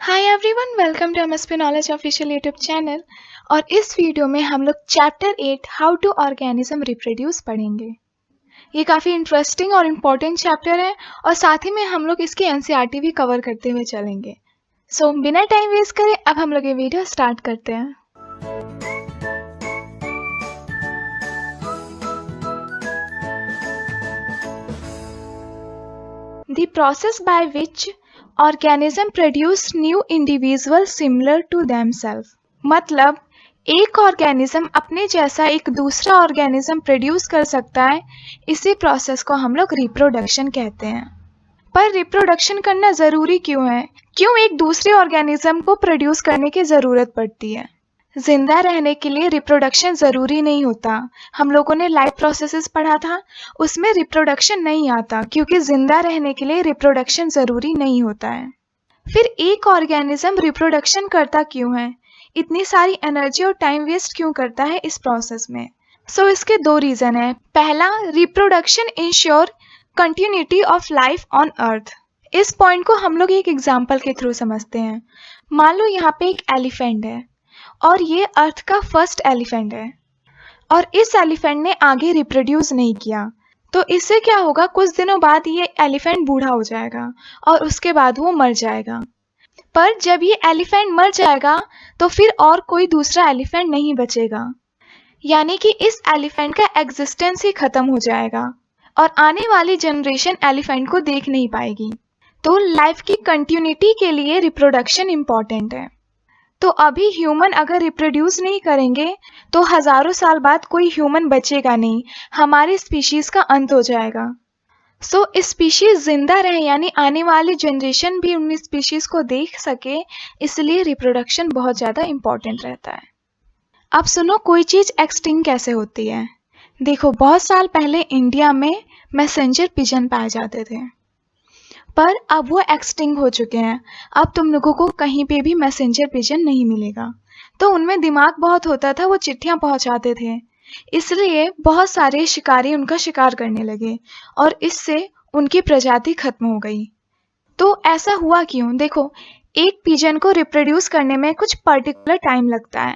Hi everyone, welcome to MSP knowledge official YouTube channel. और इस video में हम लोग chapter 8 how to organism reproduce पढ़ेंगे। ये काफ़ी इंटरेस्टिंग और इम्पोर्टेंट चैप्टर है और साथ ही में हम लोग इसकी एनसीईआरटी भी कवर करते हुए चलेंगे। सो बिना टाइम वेस्ट करे अब हम लोग ये वीडियो स्टार्ट करते हैं। The process by which organism produce new individual similar to themselves। मतलब एक ऑर्गेनिज्म अपने जैसा एक दूसरा ऑर्गेनिज्म प्रोड्यूस कर सकता है, इसी प्रोसेस को हम लोग रिप्रोडक्शन कहते हैं। पर रिप्रोडक्शन करना ज़रूरी क्यों है? क्यों एक दूसरे ऑर्गेनिज्म को प्रोड्यूस करने की ज़रूरत पड़ती है? जिंदा रहने के लिए रिप्रोडक्शन ज़रूरी नहीं होता। हम लोगों ने लाइफ प्रोसेसेस पढ़ा था, उसमें रिप्रोडक्शन नहीं आता क्योंकि जिंदा रहने के लिए रिप्रोडक्शन ज़रूरी नहीं होता है। फिर एक ऑर्गेनिज्म रिप्रोडक्शन करता क्यों है? इतनी सारी एनर्जी और टाइम वेस्ट क्यों करता है इस प्रोसेस में? इसके दो रीज़न है। पहला, reproduction ensure continuity of life on earth. इस पॉइंट को हम लोग एक एग्जाम्पल के थ्रू समझते हैं। मान लो यहाँ पे एक एलिफेंट है और ये अर्थ का फर्स्ट एलिफेंट है और इस एलिफेंट ने आगे रिप्रोड्यूस नहीं किया, तो इससे क्या होगा? कुछ दिनों बाद ये एलिफेंट बूढ़ा हो जाएगा और उसके बाद वो मर जाएगा। पर जब ये एलिफेंट मर जाएगा तो फिर और कोई दूसरा एलिफेंट नहीं बचेगा, यानी कि इस एलिफेंट का एग्जिस्टेंस ही खत्म हो जाएगा और आने वाली जनरेशन एलिफेंट को देख नहीं पाएगी। तो लाइफ की कंटिन्यूटी के लिए रिप्रोडक्शन इम्पॉर्टेंट है। तो अभी ह्यूमन अगर रिप्रोड्यूस नहीं करेंगे तो हजारों साल बाद कोई ह्यूमन बचेगा नहीं, हमारी स्पीशीज का अंत हो जाएगा। स्पीशीज जिंदा रहे यानी आने वाली जनरेशन भी उन स्पीशीज को देख सके, इसलिए रिप्रोडक्शन बहुत ज़्यादा इम्पॉर्टेंट रहता है। अब सुनो, कोई चीज़ एक्सटिंक्ट कैसे होती है। देखो, बहुत साल पहले इंडिया में मैसेंजर पिजन पाए जाते थे, पर अब वो एक्सटिंक्ट हो चुके हैं। अब तुम लोगों को कहीं पे भी मैसेंजर पिजन नहीं मिलेगा। तो उनमें दिमाग बहुत होता था, वो चिट्ठियाँ पहुँचाते थे, इसलिए बहुत सारे शिकारी उनका शिकार करने लगे और इससे उनकी प्रजाति खत्म हो गई। तो ऐसा हुआ क्यों? देखो, एक पिजन को रिप्रोड्यूस करने में कुछ पर्टिकुलर टाइम लगता है,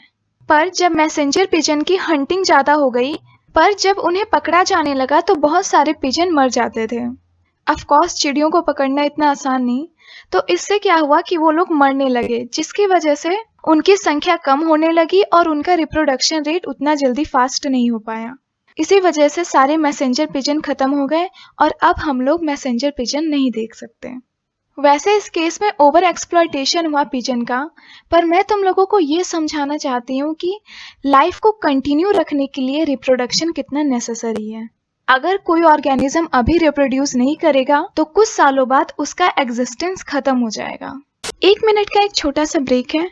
पर जब मैसेंजर पिजन की हंटिंग ज़्यादा हो गई, पर जब उन्हें पकड़ा जाने लगा तो बहुत सारे पिजन मर जाते थे। ऑफ कोर्स चिड़ियों को पकड़ना इतना आसान नहीं, तो इससे क्या हुआ कि वो लोग मरने लगे, जिसकी वजह से उनकी संख्या कम होने लगी और उनका रिप्रोडक्शन रेट उतना जल्दी फास्ट नहीं हो पाया। इसी वजह से सारे मैसेंजर पिजन खत्म हो गए और अब हम लोग मैसेंजर पिजन नहीं देख सकते। वैसे इस केस में ओवर एक्सप्लॉयटेशन हुआ पिजन का, पर मैं तुम लोगों को ये समझाना चाहती हूँ कि लाइफ को कंटिन्यू रखने के लिए रिप्रोडक्शन कितना नेसेसरी है। अगर कोई ऑर्गेनिज्म अभी रिप्रोड्यूस नहीं करेगा तो कुछ सालों बाद उसका एग्जिस्टेंस खत्म हो जाएगा। 1 मिनट का एक छोटा सा ब्रेक है।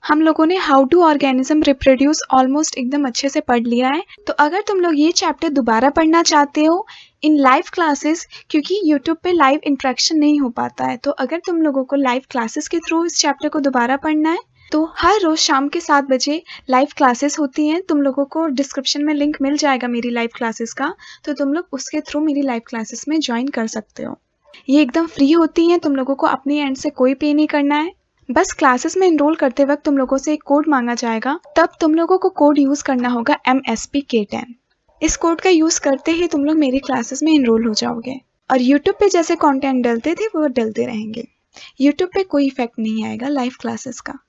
हम लोगों ने how to organism reproduce almost एकदम अच्छे से पढ़ लिया है, तो अगर तुम लोग ये चैप्टर दोबारा पढ़ना चाहते हो इन लाइव क्लासेस, क्योंकि यूट्यूब पे लाइव इंटरेक्शन नहीं हो पाता है, तो अगर तुम लोगों को लाइव क्लासेस के थ्रू इस चैप्टर को दोबारा पढ़ना है तो हर रोज़ शाम के 7 बजे लाइव क्लासेस होती हैं। तुम लोगों को डिस्क्रिप्शन में लिंक मिल जाएगा मेरी लाइव क्लासेस का, तो तुम लोग उसके थ्रू मेरी लाइव क्लासेस में ज्वाइन कर सकते हो। ये एकदम फ्री होती हैं, तुम लोगों को अपने एंड से कोई पे नहीं करना है। बस क्लासेस में एनरोल करते वक्त तुम लोगों से एक कोड मांगा जाएगा, तब तुम लोगों को कोड यूज़ करना होगा MSPK10। इस कोड का यूज़ करते ही तुम लोग मेरी क्लासेस में एनरोल हो जाओगे और यूट्यूब पे जैसे कंटेंट डलते थे वो डलते रहेंगे। यूट्यूब पे कोई इफेक्ट नहीं आएगा लाइव क्लासेस का।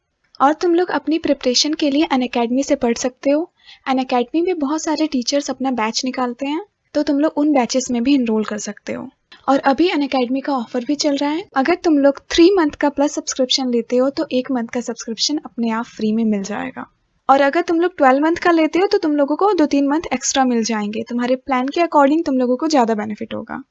और तुम लोग अपनी प्रिपरेशन के लिए अनअकैडमी से पढ़ सकते हो। अनअकैडमी में बहुत सारे टीचर्स अपना बैच निकालते हैं, तो तुम लोग उन बैचेस में भी एनरोल कर सकते हो। और अभी अनअकैडमी का ऑफर भी चल रहा है। अगर तुम लोग 3 मंथ का प्लस सब्सक्रिप्शन लेते हो तो 1 मंथ का सब्सक्रिप्शन अपने आप फ्री में मिल जाएगा, और अगर तुम लोग 12 मंथ का लेते हो तो तुम लोगों को 2-3 मंथ एक्स्ट्रा मिल जाएंगे। तुम्हारे प्लान के अकॉर्डिंग तुम लोगों को ज़्यादा बेनिफिट होगा।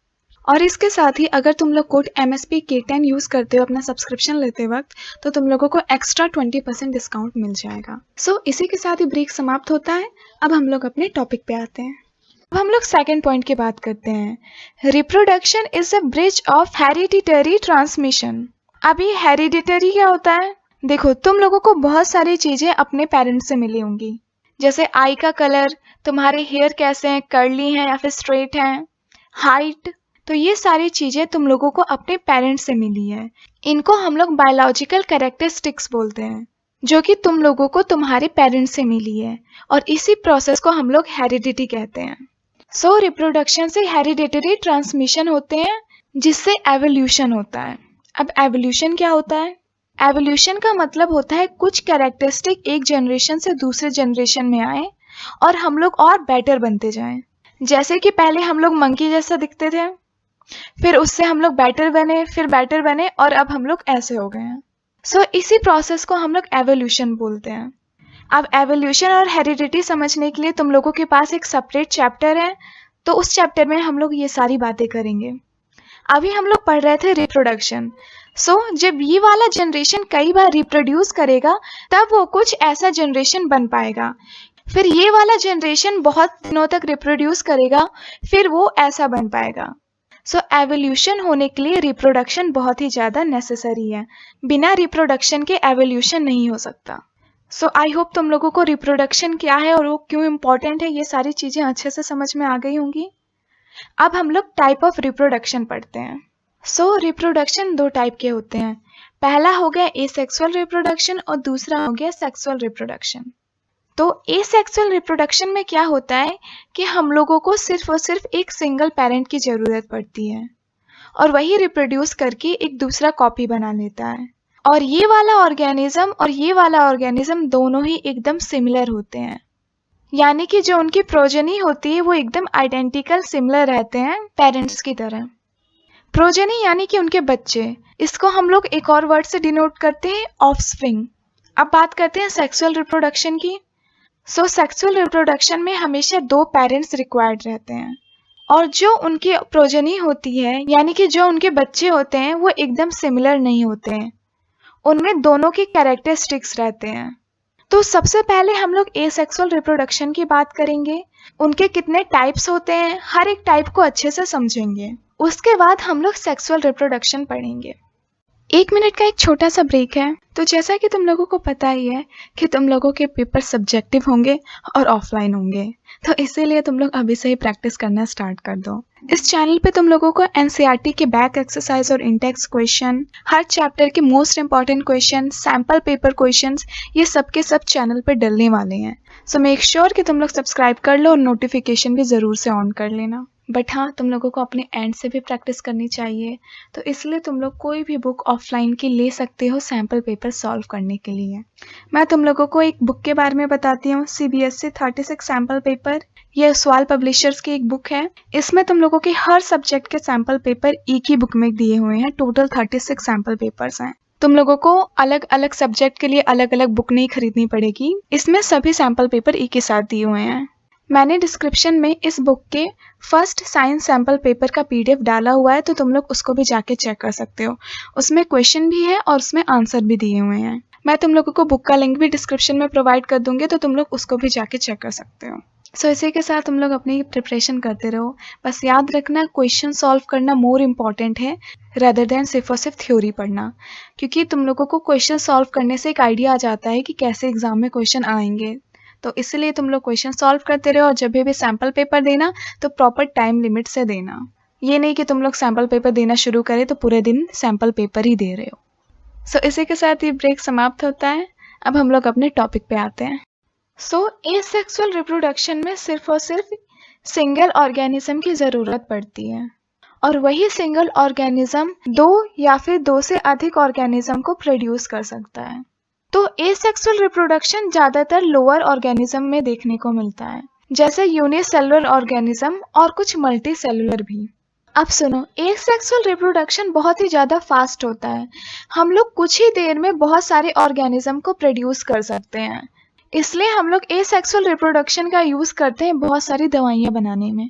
और इसके साथ ही अगर तुम लोग कोड MSPK10 यूज़ करते हो अपना सब्सक्रिप्शन लेते वक्त, तो तुम लोगों को एक्स्ट्रा 20% डिस्काउंट मिल जाएगा। इसी के साथ ही ब्रेक समाप्त होता है। अब हम लोग अपने टॉपिक पे आते हैं। अब हम लोग सेकंड पॉइंट की बात करते हैं। Reproduction is a bridge of hereditary transmission. अभी हेरिडिटरी क्या होता है? देखो, तुम लोगों को बहुत सारी चीज़ें अपने पेरेंट्स से मिली होंगी, जैसे आई का कलर, तुम्हारे हेयर कैसे हैं, कर्ली हैं या फिर स्ट्रेट हैं, हाइट, तो ये सारी चीज़ें तुम लोगों को अपने पेरेंट्स से मिली है। इनको हम लोग बायोलॉजिकल कैरेक्टरिस्टिक्स बोलते हैं, जो कि तुम लोगों को तुम्हारे पेरेंट्स से मिली है, और इसी प्रोसेस को हम लोग हेरिडिटी कहते हैं। सो रिप्रोडक्शन से हेरिडिटरी ट्रांसमिशन होते हैं, जिससे एवोल्यूशन होता है। अब एवोल्यूशन क्या होता है? एवोल्यूशन का मतलब होता है कुछ कैरेक्टरिस्टिक एक जनरेशन से दूसरे जनरेशन में आए और हम लोग और बेटर बनते जाएं। जैसे कि पहले हम लोग मंकी जैसा दिखते थे, फिर उससे हम लोग बेटर बने, फिर बेटर बने, और अब हम लोग ऐसे हो गए हैं। सो इसी प्रोसेस को हम लोग एवोल्यूशन बोलते हैं। अब एवोल्यूशन और हेरिडिटी समझने के लिए तुम लोगों के पास एक सेपरेट चैप्टर है, तो उस चैप्टर में हम लोग ये सारी बातें करेंगे। अभी हम लोग पढ़ रहे थे रिप्रोडक्शन। सो जब ये वाला जनरेशन कई बार रिप्रोड्यूस करेगा, तब वो कुछ ऐसा जनरेशन बन पाएगा। फिर ये वाला जनरेशन बहुत दिनों तक रिप्रोड्यूस करेगा, फिर वो ऐसा बन पाएगा। सो एवोल्यूशन होने के लिए रिप्रोडक्शन बहुत ही ज़्यादा नेसेसरी है। बिना रिप्रोडक्शन के एवोल्यूशन नहीं हो सकता। सो आई होप तुम लोगों को रिप्रोडक्शन क्या है और वो क्यों इम्पोर्टेंट है, ये सारी चीज़ें अच्छे से समझ में आ गई होंगी। अब हम लोग टाइप ऑफ रिप्रोडक्शन पढ़ते हैं। सो रिप्रोडक्शन दो टाइप के होते हैं। पहला हो गया एसेक्सुअल रिप्रोडक्शन और दूसरा हो गया सेक्सुअल रिप्रोडक्शन। तो एसेक्सुअल रिप्रोडक्शन में क्या होता है कि हम लोगों को सिर्फ और सिर्फ एक सिंगल पेरेंट की ज़रूरत पड़ती है, और वही रिप्रोड्यूस करके एक दूसरा कॉपी बना लेता है। और ये वाला ऑर्गेनिज्म और ये वाला ऑर्गेनिज्म दोनों ही एकदम सिमिलर होते हैं, यानी कि जो उनकी प्रोजेनी होती है वो एकदम आइडेंटिकल सिमिलर रहते हैं पेरेंट्स की तरह। प्रोजेनी यानी कि उनके बच्चे, इसको हम लोग एक और वर्ड से डिनोट करते हैं, ऑफस्प्रिंग। अब बात करते हैं सेक्सुअल रिप्रोडक्शन की। सो सेक्सुअल रिप्रोडक्शन में हमेशा दो पेरेंट्स रिक्वायर्ड रहते हैं, और जो उनकी प्रोजेनी होती है यानी कि जो उनके बच्चे होते हैं वो एकदम सिमिलर नहीं होते हैं, उनमें दोनों की कैरेक्टरिस्टिक्स रहते हैं। तो सबसे पहले हम लोग एसेक्सुअल रिप्रोडक्शन की बात करेंगे, उनके कितने टाइप्स होते हैं, हर एक टाइप को अच्छे से समझेंगे। उसके बाद हम लोग सेक्सुअल रिप्रोडक्शन पढ़ेंगे। 1 मिनट का एक छोटा सा ब्रेक है। तो जैसा कि तुम लोगों को पता ही है कि तुम लोगों के पेपर सब्जेक्टिव होंगे और ऑफलाइन होंगे, तो इसीलिए तुम लोग अभी से ही प्रैक्टिस करना स्टार्ट कर दो। इस चैनल पे तुम लोगों को एनसीईआरटी के बैक एक्सरसाइज और इंटेक्स क्वेश्चन, हर चैप्टर के most important question, sample paper questions, ये सब के सब चैनल पे डलने वाले हैं। सो मेक श्योर कि तुम लोग सब्सक्राइब कर लो और नोटिफिकेशन भी ज़रूर से ऑन कर लेना। बट हाँ, तुम लोगों को अपने एंड से भी प्रैक्टिस करनी चाहिए, तो इसलिए तुम लोग कोई भी बुक ऑफलाइन की ले सकते हो सैम्पल पेपर सॉल्व करने के लिए। मैं तुम लोगों को एक बुक के बारे में बताती हूँ, CBSE 36 सैम्पल पेपर। ये सवाल पब्लिशर्स की एक बुक है। इसमें तुम लोगों के हर सब्जेक्ट के सैम्पल पेपर एक ही बुक में दिए हुए हैं। टोटल 36 सैम्पल पेपर्स हैं। तुम लोगों को अलग अलग सब्जेक्ट के लिए अलग अलग बुक नहीं खरीदनी पड़ेगी, इसमें सभी सैम्पल पेपर एक ही साथ दिए हुए हैं। मैंने डिस्क्रिप्शन में इस बुक के फर्स्ट साइंस सैम्पल पेपर का PDF डाला हुआ है, तो तुम लोग उसको भी जाके चेक कर सकते हो। उसमें क्वेश्चन भी है और उसमें आंसर भी दिए हुए हैं। मैं तुम लोगों को बुक का लिंक भी डिस्क्रिप्शन में प्रोवाइड कर दूंगी, तो तुम लोग उसको भी जाके चेक कर सकते हो। सो इसी के साथ तुम लोग अपनी प्रिपरेशन करते रहो। बस याद रखना, क्वेश्चन सॉल्व करना मोर इम्पॉर्टेंट है रदर देन सिर्फ और सिर्फ थ्योरी पढ़ना, क्योंकि तुम लोगों को क्वेश्चन सॉल्व करने से एक आइडिया आ जाता है कि कैसे एग्जाम में क्वेश्चन आएंगे। तो इसलिए तुम लोग क्वेश्चन सॉल्व करते रहो, और जब भी सैम्पल पेपर देना तो प्रॉपर टाइम लिमिट से देना। ये नहीं कि तुम लोग सैम्पल पेपर देना शुरू करें तो पूरे दिन सैम्पल पेपर ही दे रहे हो। सो इसी के साथ ये ब्रेक समाप्त होता है। अब हम लोग अपने टॉपिक पे आते हैं। सो एसेक्सुअल रिप्रोडक्शन में सिर्फ और सिर्फ सिंगल ऑर्गेनिज्म की ज़रूरत पड़ती है, और वही सिंगल ऑर्गेनिज्म दो या फिर दो से अधिक ऑर्गेनिज्म को प्रोड्यूस कर सकता है। तो एसेक्सुअल रिप्रोडक्शन ज़्यादातर लोअर ऑर्गेनिज्म में देखने को मिलता है, जैसे यूनिसेलुलर ऑर्गेनिज्म और कुछ मल्टी सेलुलर भी। अब सुनो, एसेक्सुअल रिप्रोडक्शन बहुत ही ज़्यादा फास्ट होता है। हम लोग कुछ ही देर में बहुत सारे ऑर्गेनिज्म को प्रोड्यूस कर सकते हैं, इसलिए हम लोग एसेक्सुअल रिप्रोडक्शन का यूज़ करते हैं बहुत सारी दवाइयाँ बनाने में।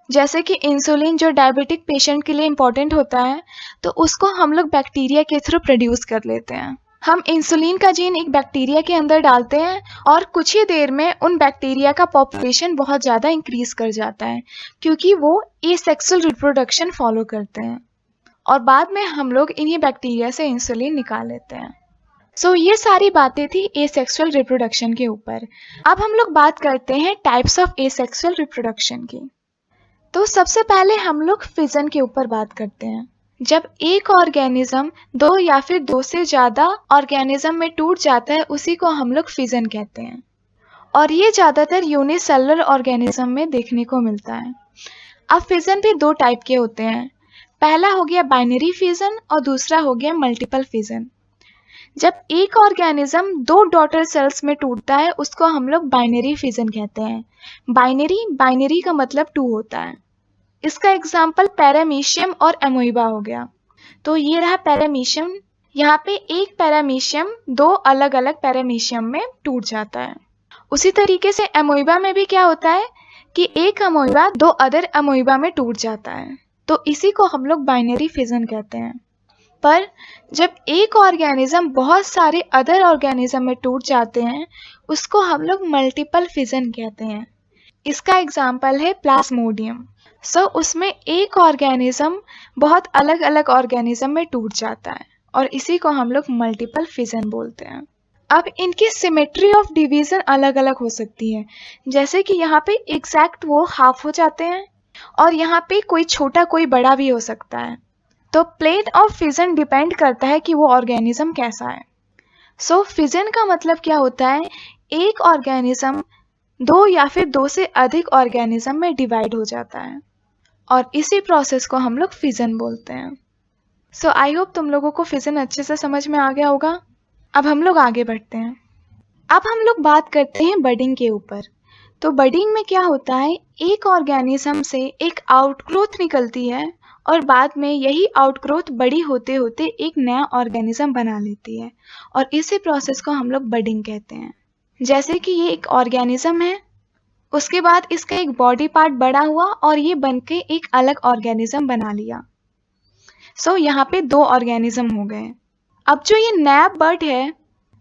जैसे कि इंसुलिन जो डायबिटिक पेशेंट के लिए इम्पोर्टेंट होता है, तो उसको हम लोग बैक्टीरिया के थ्रू प्रोड्यूस कर लेते हैं। हम इंसुलिन का जीन एक बैक्टीरिया के अंदर डालते हैं, और कुछ ही देर में उन बैक्टीरिया का पॉपुलेशन बहुत ज़्यादा इंक्रीज कर जाता है, क्योंकि वो एसेक्सुअल रिप्रोडक्शन फॉलो करते हैं, और बाद में हम लोग इन्हीं बैक्टीरिया से इंसुलिन निकाल लेते हैं। सो ये सारी बातें थी एसेक्सुअल रिप्रोडक्शन के ऊपर। अब हम लोग बात करते हैं टाइप्स ऑफ एसेक्सुअल रिप्रोडक्शन की। तो सबसे पहले हम लोग फिजन के ऊपर बात करते हैं। जब एक ऑर्गेनिज्म दो या फिर दो से ज्यादा ऑर्गेनिज्म में टूट जाता है, उसी को हम लोग फिजन कहते हैं, और ये ज्यादातर यूनिसेलुलर ऑर्गेनिज्म में देखने को मिलता है। अब फिजन भी दो टाइप के होते हैं। पहला हो गया बाइनरी फिजन और दूसरा हो गया मल्टीपल फिजन। जब एक ऑर्गेनिज्म दो डॉटर सेल्स में टूटता है, उसको हम लोग बाइनरी फिजन कहते हैं। बाइनरी का मतलब टू होता है। इसका एग्जाम्पल पैरामीशियम और एमोइबा हो गया। तो ये रहा पैरामीशियम। यहाँ पे एक पैरामीशियम दो अलग अलग पैरामीशियम में टूट जाता है। उसी तरीके से एमोइबा में भी क्या होता है कि एक अमोइबा दो अदर अमोइबा में टूट जाता है। तो इसी को हम लोग बाइनरी फिजन कहते हैं। पर जब एक ऑर्गेनिज्म बहुत सारे अदर ऑर्गेनिज्म में टूट जाते हैं, उसको हम लोग मल्टीपल फिजन कहते हैं। इसका एग्जाम्पल है प्लाज्मोडियम। उसमें एक ऑर्गेनिज्म बहुत अलग अलग ऑर्गेनिज्म में टूट जाता है, और इसी को हम लोग मल्टीपल फिजन बोलते हैं। अब इनकी सिमेट्री ऑफ डिवीजन अलग अलग हो सकती है, जैसे कि यहाँ पे एग्जैक्ट वो हाफ हो जाते हैं, और यहाँ पे कोई छोटा कोई बड़ा भी हो सकता है। तो प्लेन ऑफ फिजन डिपेंड करता है कि वो ऑर्गेनिज्म कैसा है। फिजन का मतलब क्या होता है, एक ऑर्गेनिज्म दो या फिर दो से अधिक ऑर्गेनिज्म में डिवाइड हो जाता है, और इसी प्रोसेस को हम लोग फिजन बोलते हैं। आई होप तुम लोगों को फिजन अच्छे से समझ में आ गया होगा। अब हम लोग आगे बढ़ते हैं। अब हम लोग बात करते हैं बडिंग के ऊपर। तो बडिंग में क्या होता है, एक ऑर्गेनिज्म से एक आउटग्रोथ निकलती है, और बाद में यही आउटग्रोथ बड़ी होते होते एक नया ऑर्गेनिज्म बना लेती है, और इसी प्रोसेस को हम लोग बडिंग कहते हैं। जैसे कि ये एक ऑर्गेनिज्म है, उसके बाद इसका एक बॉडी पार्ट बड़ा हुआ और ये बनके एक अलग ऑर्गेनिज्म बना लिया। यहाँ पे दो ऑर्गेनिज्म हो गए। अब जो ये नया बर्ड है,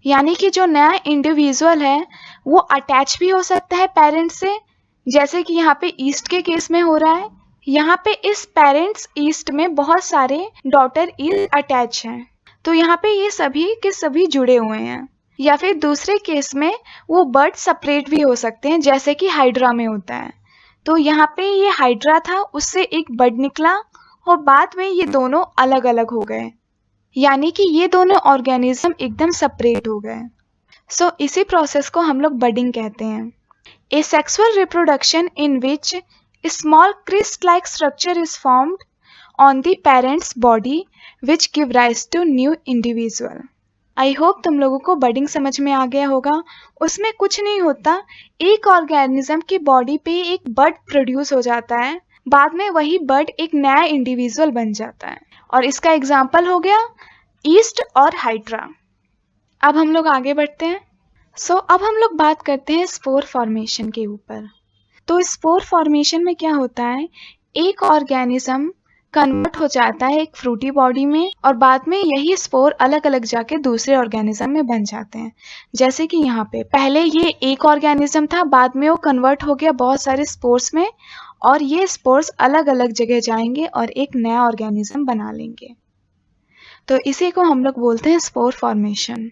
यानी कि जो नया इंडिविजुअल है, वो अटैच भी हो सकता है पेरेंट से, जैसे कि यहाँ पे ईस्ट के केस में हो रहा है। यहाँ पे इस पेरेंट्स ईस्ट में बहुत सारे डॉटर ईस्ट अटैच हैं, तो यहाँ पे ये सभी के सभी जुड़े हुए हैं। या फिर दूसरे केस में वो बर्ड सेपरेट भी हो सकते हैं, जैसे कि हाइड्रा में होता है। तो यहाँ पे ये हाइड्रा था, उससे एक बर्ड निकला, और बाद में ये दोनों अलग अलग हो गए, यानी कि ये दोनों ऑर्गेनिज्म एकदम सेपरेट हो गए। इसी प्रोसेस को हम लोग बडिंग कहते हैं। ए sexual reproduction in which small cyst-like structure is formed on the parent's body which give rise to new individual. I hope तुम लोगों को बडिंग समझ में आ गया होगा। उसमें कुछ नहीं होता, एक ऑर्गेनिज्म की बॉडी पे एक बर्ड प्रोड्यूस हो जाता है, बाद में वही बर्ड एक नया इंडिविजुअल बन जाता है, और इसका एग्जाम्पल हो गया ईस्ट और हाइड्रा। अब हम लोग आगे बढ़ते हैं। अब हम लोग बात करते हैं स्पोर फॉर्मेशन के ऊपर। तो स्पोर फॉर्मेशन में क्या होता है, एक ऑर्गेनिज्म कन्वर्ट हो जाता है एक फ्रूटी बॉडी में, और बाद में यही स्पोर अलग अलग जाके दूसरे ऑर्गेनिज्म में बन जाते हैं। जैसे कि यहाँ पे पहले ये एक ऑर्गेनिज्म था, बाद में वो कन्वर्ट हो गया बहुत सारे स्पोर्स में, और ये स्पोर्स अलग अलग जगह जाएंगे और एक नया ऑर्गेनिज्म बना लेंगे। तो इसी को हम लोग बोलते हैं spore formation.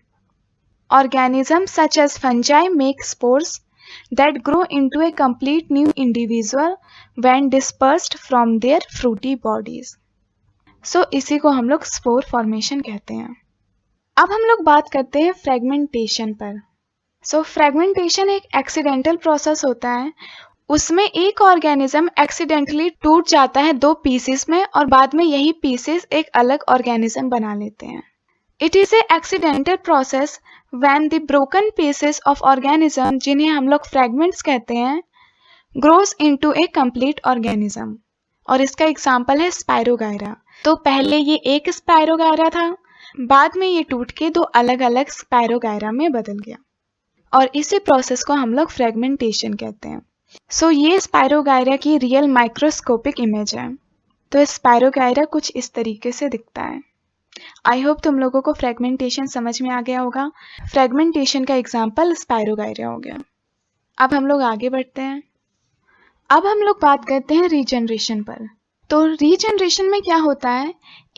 Organism such as fungi make spores that grow into a complete new individual when dispersed from their fruity bodies. इसी को हम लोग स्पोर फॉर्मेशन कहते हैं। अब हम लोग बात करते हैं फ्रेगमेंटेशन पर। फ्रेगमेंटेशन एक एक्सीडेंटल प्रोसेस होता है। उसमें एक ऑर्गेनिज्म एक्सीडेंटली टूट जाता है दो पीसेस में, और बाद में यही पीसेस एक अलग ऑर्गेनिज्म बना लेते हैं। It is a accidental process when the broken pieces of organism, जिन्हें हम लोग fragments कहते हैं, grows into a complete organism. और इसका एग्जाम्पल है स्पायरोगायरा। तो पहले ये एक स्पायरोगायरा था, बाद में ये टूट के दो अलग अलग स्पायरोगायरा में बदल गया, और इसी प्रोसेस को हम लोग फ्रेगमेंटेशन कहते हैं। ये स्पायरोगायरा की रियल माइक्रोस्कोपिक इमेज है। तो स्पायरोगायरा कुछ इस तरीके से दिखता है। आई होप तुम लोगों को फ्रेगमेंटेशन समझ में आ गया होगा। फ्रेगमेंटेशन का एग्जाम्पल स्पायरोगायरा हो गया। अब हम लोग आगे बढ़ते हैं। अब हम लोग बात करते हैं रीजनरेशन पर। तो रीजनरेशन में क्या होता है,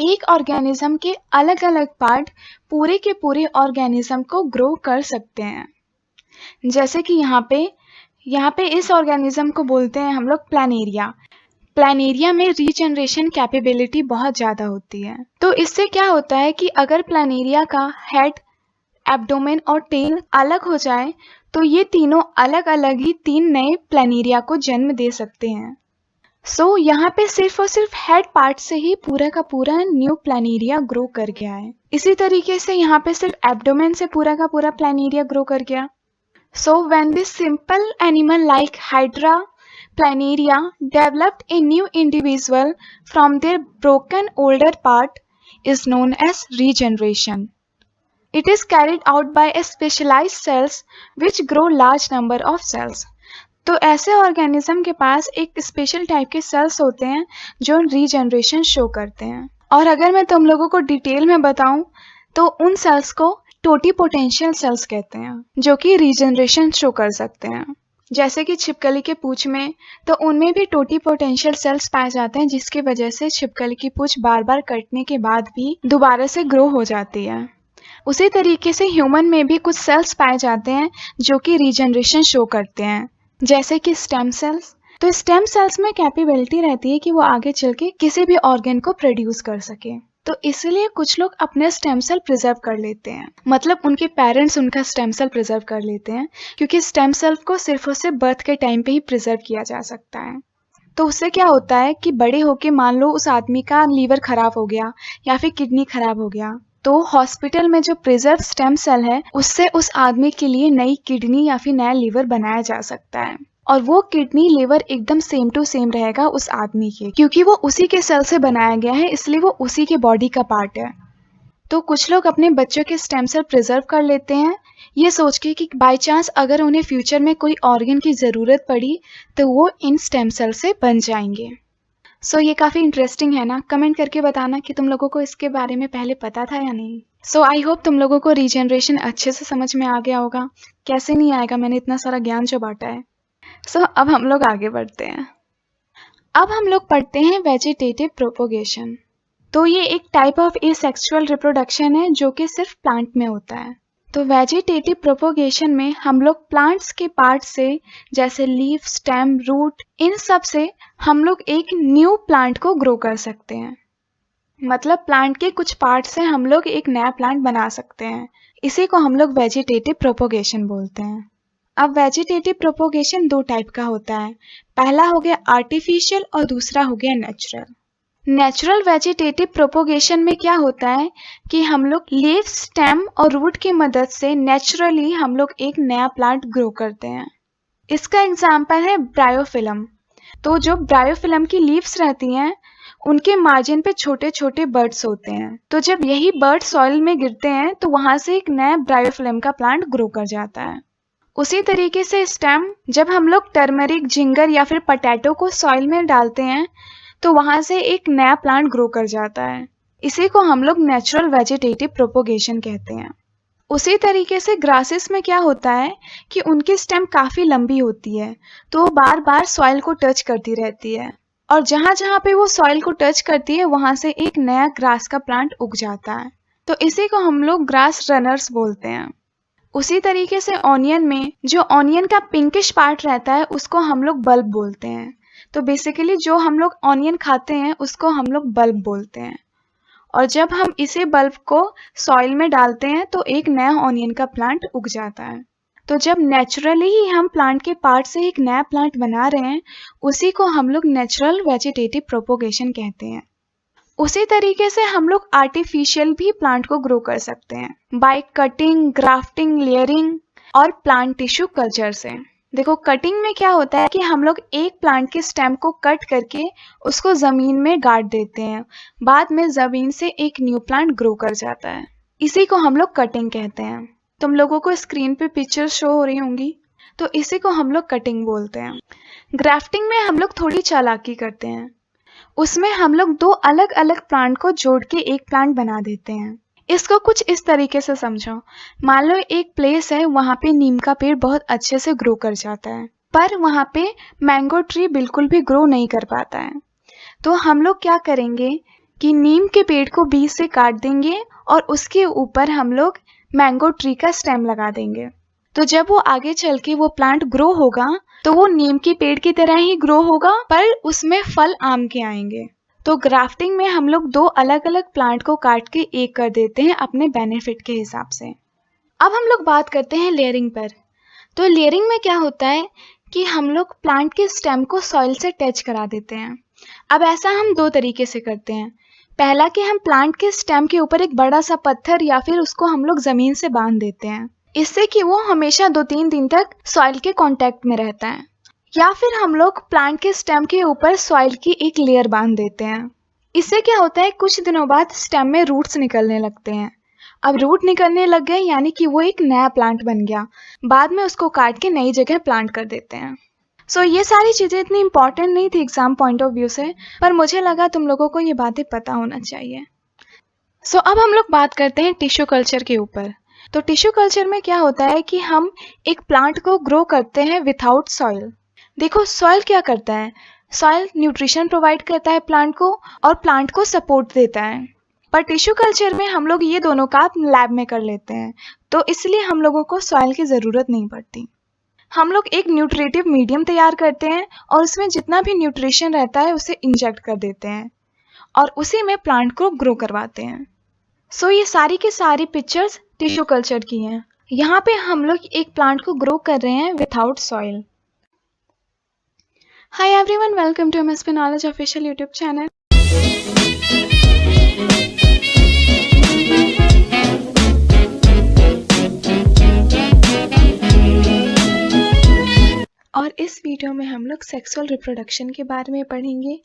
एक ऑर्गेनिज्म के अलग अलग पार्ट पूरे के पूरे ऑर्गेनिज्म को ग्रो कर सकते हैं। जैसे कि यहाँ पे इस ऑर्गेनिज्म को बोलते हैं हम लोग प्लानेरिया। प्लानेरिया में रीजनरेशन कैपेबिलिटी बहुत ज़्यादा होती है। तो इससे क्या होता है कि अगर प्लानेरिया का हेड, एब्डोमेन और टेल अलग हो जाए तो ये तीनों अलग अलग ही 3 नए प्लानेरिया को जन्म दे सकते हैं। सो यहाँ पे सिर्फ और सिर्फ हेड पार्ट से ही पूरा का पूरा न्यू प्लानेरिया ग्रो कर गया है। इसी तरीके से यहाँ पे सिर्फ एब्डोमेन से पूरा का पूरा प्लानेरिया ग्रो कर गया। So when this simple animal like hydra planaria developed a new individual from their broken older part is known as regeneration. It is carried out by a specialized cells which grow large number of cells. तो ऐसे organism के पास एक special type के sales होते हैं जो regeneration show करते हैं। और अगर मैं तुम लोगों को डिटेल में बताऊं तो उन सेल्स को टोटीपोटेंशियल सेल्स कहते हैं जो कि रीजनरेशन शो कर सकते हैं। जैसे कि छिपकली के पूंछ में, तो उनमें भी टोटीपोटेंशियल सेल्स पाए जाते हैं जिसकी वजह से छिपकली की पूंछ बार बार कटने के बाद भी दोबारा से ग्रो हो जाती है। उसी तरीके से ह्यूमन में भी कुछ सेल्स पाए जाते हैं जो कि रीजनरेशन शो करते हैं, जैसे कि स्टेम सेल्स। तो स्टेम सेल्स में कैपेबिलिटी रहती है कि वो आगे चल के किसी भी ऑर्गन को प्रोड्यूस कर सके। तो इसलिए कुछ लोग अपने स्टेम सेल प्रिजर्व कर लेते हैं, मतलब उनके पेरेंट्स उनका स्टेम सेल प्रिजर्व कर लेते हैं, क्योंकि स्टेम सेल को सिर्फ और सिर्फ बर्थ के टाइम पे ही प्रिजर्व किया जा सकता है। तो उससे क्या होता है कि बड़े होके मान लो उस आदमी का लीवर खराब हो गया या फिर किडनी खराब हो गया, तो हॉस्पिटल में जो प्रिजर्व स्टेम सेल है उससे उस आदमी के लिए नई किडनी या फिर नया लीवर बनाया जा सकता है। और वो किडनी लीवर एकदम सेम टू सेम रहेगा उस आदमी के, क्योंकि वो उसी के सेल से बनाया गया है, इसलिए वो उसी के बॉडी का पार्ट है। तो कुछ लोग अपने बच्चों के स्टेम सेल प्रिजर्व कर लेते हैं ये सोच के कि बाय चांस अगर उन्हें फ्यूचर में कोई ऑर्गन की ज़रूरत पड़ी तो वो इन स्टेम सेल से बन जाएंगे। सो ये काफ़ी इंटरेस्टिंग है ना। कमेंट करके बताना कि तुम लोगों को इसके बारे में पहले पता था या नहीं। सो आई होप तुम लोगों को रीजनरेशन अच्छे से समझ में आ गया होगा। कैसे नहीं आएगा, मैंने इतना सारा ज्ञान जो बांटा है। सो अब हम लोग आगे बढ़ते हैं। अब हम लोग पढ़ते हैं वेजिटेटिव प्रोपोगेशन। तो ये एक टाइप ऑफ एसेक्सुअल रिप्रोडक्शन है जो कि सिर्फ प्लांट में होता है। तो वेजिटेटिव प्रोपोगेशन में हम लोग प्लांट्स के पार्ट से, जैसे लीफ, स्टेम, रूट, इन सब से हम लोग एक न्यू प्लांट को ग्रो कर सकते हैं। मतलब प्लांट के कुछ पार्ट से हम लोग एक नया प्लांट बना सकते हैं। इसी को हम लोग वेजिटेटिव प्रोपोगेशन बोलते हैं। अब वेजिटेटिव प्रोपोगेशन दो टाइप का होता है। पहला हो गया आर्टिफिशियल और दूसरा हो गया नेचुरल। नेचुरल वेजिटेटिव प्रोपोगेशन में क्या होता है कि हम लोग लीफ, स्टेम और रूट की मदद से नेचुरली हम लोग एक नया प्लांट ग्रो करते हैं। इसका एग्जाम्पल है ब्रायोफिलम। तो जो ब्रायोफिलम की लीव्स रहती हैं उनके मार्जिन पे छोटे छोटे बर्ड्स होते हैं। तो जब यही बर्ड सॉइल में गिरते हैं तो वहां से एक नया ब्रायोफिलम का प्लांट ग्रो कर जाता है। उसी तरीके से स्टेम, जब हम लोग टर्मरिक, जिंगर या फिर पोटैटो को सॉइल में डालते हैं तो वहां से एक नया प्लांट ग्रो कर जाता है। इसी को हम लोग नेचुरल वेजिटेटिव प्रोपोगेशन कहते हैं। उसी तरीके से ग्रासेस में क्या होता है कि उनकी स्टेम काफी लंबी होती है, तो वो बार बार सॉइल को टच करती रहती है और जहां जहां पे वो सॉइल को टच करती है वहां से एक नया ग्रास का प्लांट उग जाता है। तो इसी को हम लोग ग्रास रनर्स बोलते हैं। उसी तरीके से ऑनियन में जो ऑनियन का पिंकिश पार्ट रहता है उसको हम लोग बल्ब बोलते हैं। तो बेसिकली जो हम लोग ऑनियन खाते हैं उसको हम लोग बल्ब बोलते हैं। और जब हम इसे बल्ब को सॉइल में डालते हैं तो एक नया ऑनियन का प्लांट उग जाता है। तो जब नेचुरली ही हम प्लांट के पार्ट से एक नया प्लांट बना रहे हैं उसी को हम लोग नेचुरल वेजिटेटिव प्रोपोगेशन कहते हैं। उसी तरीके से हम लोग आर्टिफिशियल भी प्लांट को ग्रो कर सकते हैं बाय कटिंग, ग्राफ्टिंग, लेयरिंग और प्लांट टिश्यू कल्चर से। देखो कटिंग में क्या होता है कि हम लोग एक प्लांट के स्टेम को कट करके उसको जमीन में गाड़ देते हैं, बाद में जमीन से एक न्यू प्लांट ग्रो कर जाता है। इसी को हम लोग कटिंग कहते हैं। तुम लोगों को स्क्रीन पे पिक्चर शो हो रही होंगी, तो इसी को हम लोग कटिंग बोलते हैं। ग्राफ्टिंग में हम लोग थोड़ी चालाकी करते हैं। उसमें हम लोग दो अलग अलग प्लांट को जोड़ के एक प्लांट बना देते हैं। इसको कुछ इस तरीके से समझो। मान लो एक प्लेस है, वहां पे नीम का पेड़ बहुत अच्छे से ग्रो कर जाता है, पर वहां पे मैंगो ट्री बिल्कुल भी ग्रो नहीं कर पाता है। तो हम लोग क्या करेंगे कि नीम के पेड़ को बीच से काट देंगे और उसके ऊपर हम लोग मैंगो ट्री का स्टेम लगा देंगे। तो जब वो आगे चल के वो प्लांट ग्रो होगा तो वो नीम के पेड़ की तरह ही ग्रो होगा, पर उसमें फल आम के आएंगे। तो ग्राफ्टिंग में हम लोग दो अलग अलग प्लांट को काट के एक कर देते हैं अपने बेनिफिट के हिसाब से। अब हम लोग बात करते हैं लेयरिंग पर। तो लेयरिंग में क्या होता है कि हम लोग प्लांट के स्टेम को सॉइल से टच करा देते हैं। अब ऐसा हम दो तरीके से करते हैं। पहला कि हम प्लांट के स्टेम के ऊपर एक बड़ा सा पत्थर या फिर उसको हम लोग जमीन से बांध देते हैं, इससे कि वो हमेशा 2-3 दिन तक सॉइल के कांटेक्ट में रहता है। या फिर हम लोग प्लांट के स्टेम के ऊपर सॉइल की एक लेयर बांध देते हैं। इससे क्या होता है, कुछ दिनों बाद स्टेम में रूट्स निकलने लगते हैं। अब रूट निकलने लग गए यानी कि वो एक नया प्लांट बन गया। बाद में उसको काट के नई जगह प्लांट कर देते हैं। सो ये सारी चीज़ें इतनी इंपॉर्टेंट नहीं थी एग्जाम पॉइंट ऑफ व्यू से, पर मुझे लगा तुम लोगों को ये बातें पता होना चाहिए। सो अब हम लोग बात करते हैं टिश्यू कल्चर के ऊपर। तो टिश्यू कल्चर में क्या होता है कि हम एक प्लांट को ग्रो करते हैं विथआउट सॉइल। देखो सॉइल क्या करता है, सॉइल न्यूट्रिशन प्रोवाइड करता है प्लांट को और प्लांट को सपोर्ट देता है। पर टिश्यू कल्चर में हम लोग ये दोनों काम लैब में कर लेते हैं, तो इसलिए हम लोगों को सॉइल की ज़रूरत नहीं पड़ती। हम लोग एक न्यूट्रिटिव मीडियम तैयार करते हैं और उसमें जितना भी न्यूट्रिशन रहता है उसे इंजेक्ट कर देते हैं और उसी में प्लांट को ग्रो करवाते हैं। सो ये सारी की सारी पिक्चर्स टिश्यू कल्चर की हैं। यहाँ पे हम लोग एक प्लांट को ग्रो कर रहे हैं without soil. Hi everyone, welcome to MSP knowledge official YouTube channel. और इस वीडियो में हम लोग सेक्सुअल रिप्रोडक्शन के बारे में पढ़ेंगे।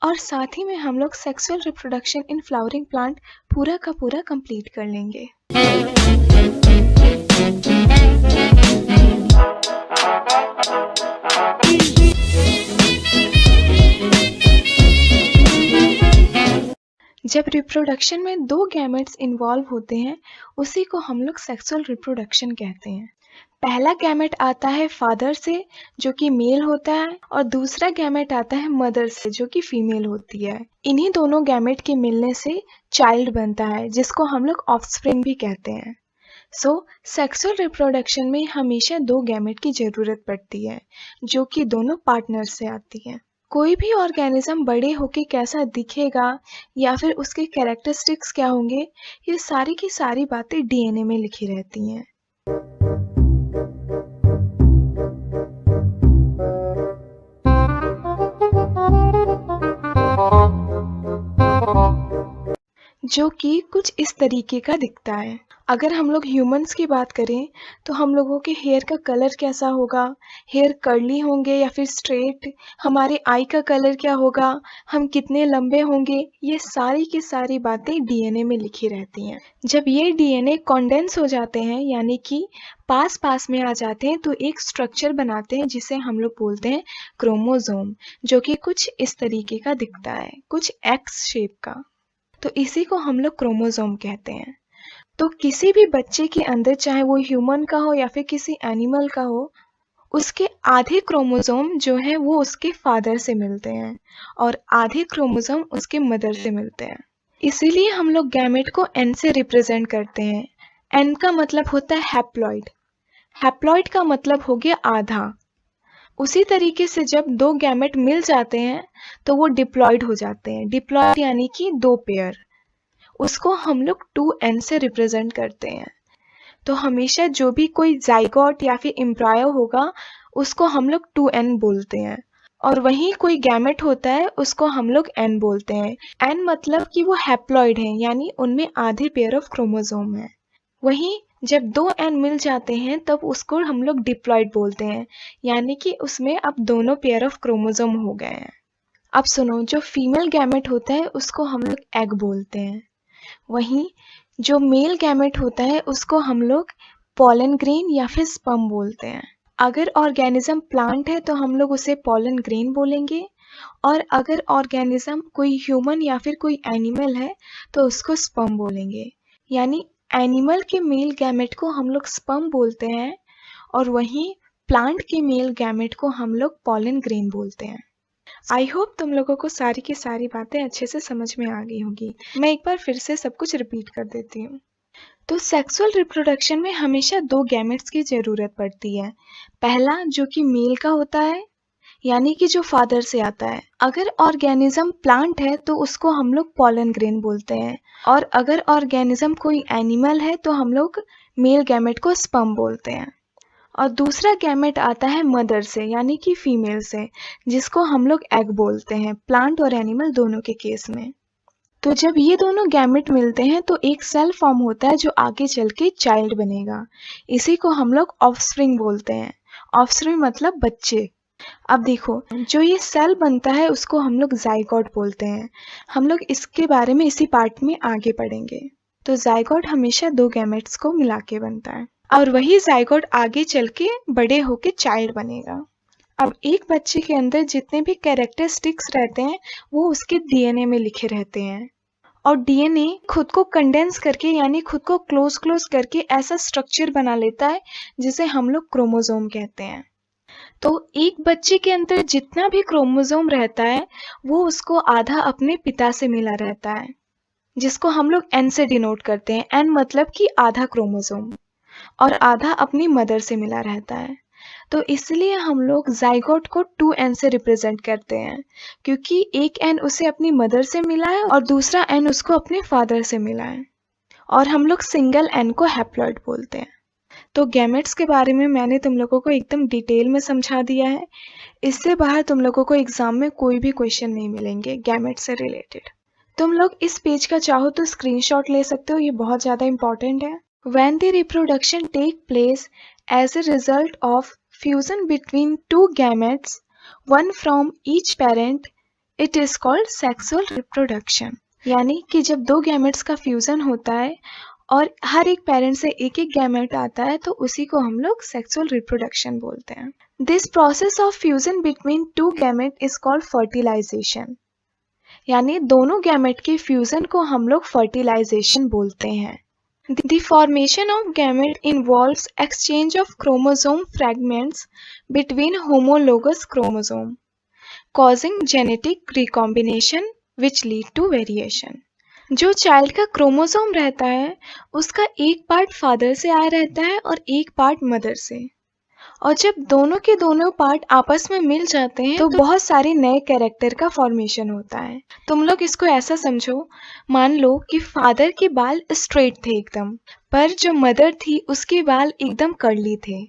और साथ ही में हम लोग sexual reproduction in flowering plant पूरा का पूरा कंप्लीट कर लेंगे। जब रिप्रोडक्शन में दो गैमेट्स इन्वॉल्व होते हैं उसी को हम लोग सेक्सुअल रिप्रोडक्शन कहते हैं। पहला गैमेट आता है फादर से जो कि मेल होता है और दूसरा गैमेट आता है मदर से जो कि फीमेल होती है। इन्हीं दोनों गैमेट के मिलने से चाइल्ड बनता है जिसको हम लोग ऑफस्प्रिंग भी कहते हैं। सो सेक्सुअल रिप्रोडक्शन में हमेशा दो गैमेट की ज़रूरत पड़ती है जो कि दोनों पार्टनर से आती है। कोई भी ऑर्गेनिज्म बड़े होके कैसा दिखेगा या फिर उसके कैरेक्टरिस्टिक्स क्या होंगे, ये सारी की सारी बातें डीएनए में लिखी रहती हैं। जो कि कुछ इस तरीके का दिखता है। अगर हम लोग ह्यूमंस की बात करें तो हम लोगों के हेयर का कलर कैसा होगा, हेयर कर्ली होंगे या फिर स्ट्रेट, हमारे आई का कलर क्या होगा, हम कितने लंबे होंगे, ये सारी की सारी बातें डीएनए में लिखी रहती हैं। जब ये डीएनए कॉन्डेंस हो जाते हैं यानी कि पास पास में आ जाते हैं तो एक स्ट्रक्चर बनाते हैं जिसे हम लोग बोलते हैं क्रोमोसोम, जो कि कुछ इस तरीके का दिखता है, कुछ एक्स शेप का। तो इसी को हम लोग क्रोमोसोम कहते हैं। तो किसी भी बच्चे के अंदर, चाहे वो ह्यूमन का हो या फिर किसी एनिमल का हो, उसके आधे क्रोमोसोम जो है वो उसके फादर से मिलते हैं और आधे क्रोमोसोम उसके मदर से मिलते हैं। इसीलिए हम लोग गैमेट को एन से रिप्रेजेंट करते हैं। एन का मतलब होता है हैप्लॉइड, हैप्लॉइड का मतलब हो गया आधा। उसी तरीके से जब दो गैमेट मिल जाते हैं तो वो डिप्लॉइड हो जाते हैं। डिप्लॉइड यानी कि दो पेयर, उसको हम लोग 2n से रिप्रेजेंट करते हैं। तो हमेशा जो भी कोई जाइगोट या फिर एम्ब्रायो होगा उसको हम लोग 2n बोलते हैं और वहीं कोई गैमेट होता है उसको हम लोग n बोलते हैं। n मतलब कि वो हैप्लॉइड है यानी उनमें आधे पेयर ऑफ क्रोमोसोम है। वहीं जब दो n मिल जाते हैं तब उसको हम लोग डिप्लॉइड बोलते हैं यानी कि उसमें अब दोनों पेयर ऑफ क्रोमोसोम हो गए हैं। अब सुनो, जो फीमेल गैमेट होता है उसको हम लोग एग बोलते हैं। वहीं जो मेल गैमेट होता है उसको हम लोग पॉलन ग्रेन या फिर स्पर्म बोलते हैं। अगर ऑर्गेनिज्म प्लांट है तो हम लोग उसे पॉलन ग्रेन बोलेंगे और अगर ऑर्गेनिज्म कोई ह्यूमन या फिर कोई एनिमल है तो उसको स्पर्म बोलेंगे। यानी एनिमल के मेल गैमेट को हम लोग स्पर्म बोलते हैं और वहीं प्लांट के मेल गैमेट को हम लोग पॉलन ग्रेन बोलते हैं। आई होप तुम लोगों को सारी की सारी बातें अच्छे से समझ में आ गई होगी। मैं एक बार फिर से सब कुछ रिपीट कर देती हूँ। तो सेक्सुअल रिप्रोडक्शन में हमेशा दो गैमेट्स की जरूरत पड़ती है। पहला जो कि मेल का होता है, यानी कि जो फादर से आता है। अगर ऑर्गेनिज्म प्लांट है तो उसको हम लोग पॉलन ग्रेन बोलते हैं, और अगर ऑर्गेनिज्म कोई एनिमल है तो हम लोग मेल गैमेट को स्पर्म बोलते हैं। और दूसरा गैमेट आता है मदर से, यानी कि फीमेल से, जिसको हम लोग एग बोलते हैं, प्लांट और एनिमल दोनों के केस में। तो जब ये दोनों गैमेट मिलते हैं तो एक सेल फॉर्म होता है जो आगे चल के चाइल्ड बनेगा। इसी को हम लोग ऑफस्प्रिंग बोलते हैं। ऑफस्प्रिंग मतलब बच्चे। अब देखो, जो ये सेल बनता है उसको हम लोग जाइगोट बोलते हैं। हम लोग इसके बारे में इसी पार्ट में आगे पढ़ेंगे। तो जाइगोट हमेशा दो गैमेट्स को मिला के बनता है, और वही जाइगोट आगे चल के बड़े होके चाइल्ड बनेगा। अब एक बच्चे के अंदर जितने भी कैरेक्टरिस्टिक्स रहते हैं वो उसके डीएनए में लिखे रहते हैं, और डीएनए खुद को कंडेंस करके, यानी खुद को क्लोज करके ऐसा स्ट्रक्चर बना लेता है जिसे हम लोग क्रोमोसोम कहते हैं। तो एक बच्चे के अंदर जितना भी क्रोमोसोम रहता है वो उसको आधा अपने पिता से मिला रहता है, जिसको हम लोग एन से डिनोट करते हैं। एन मतलब कि आधा क्रोमोसोम, और आधा अपनी मदर से मिला रहता है। तो इसलिए हम लोग जाइगोट को 2n से रिप्रेजेंट करते हैं, क्योंकि एक n उसे अपनी मदर से मिला है और दूसरा n उसको अपने फादर से मिला है, और हम लोग सिंगल n को हैप्लॉइड बोलते हैं। तो गैमेट्स के बारे में मैंने तुम लोगों को एकदम डिटेल में समझा दिया है। इससे बाहर तुम लोगों को एग्जाम में कोई भी क्वेश्चन नहीं मिलेंगे गैमेट से रिलेटेड। तुम लोग इस पेज का चाहो तो स्क्रीनशॉट ले सकते हो, ये बहुत ज़्यादा इंपॉर्टेंट है। When the reproduction take place as a result of fusion between two gametes, one from each parent, it is called sexual reproduction। यानी कि जब दो गैमेट्स का फ्यूजन होता है और हर एक पेरेंट से एक एक गैमेट आता है तो उसी को हम लोग सेक्सुअल रिप्रोडक्शन बोलते हैं। This process of fusion between two gamete is called fertilization. यानी दोनों गैमेट के फ्यूजन को हम लोग फर्टिलाइजेशन बोलते हैं। The formation of gamete involves exchange of chromosome fragments between homologous chromosome, causing genetic recombination which lead to variation। जो child का क्रोमोसोम रहता है उसका एक पार्ट फादर से आया रहता है और एक पार्ट मदर से, और जब दोनों के दोनों पार्ट आपस में मिल जाते हैं तो बहुत सारे नए कैरेक्टर का फॉर्मेशन होता है। तुम लोग इसको ऐसा समझो, मान लो कि फादर के बाल स्ट्रेट थे एकदम, पर जो मदर थी उसके बाल एकदम कर्ली थे।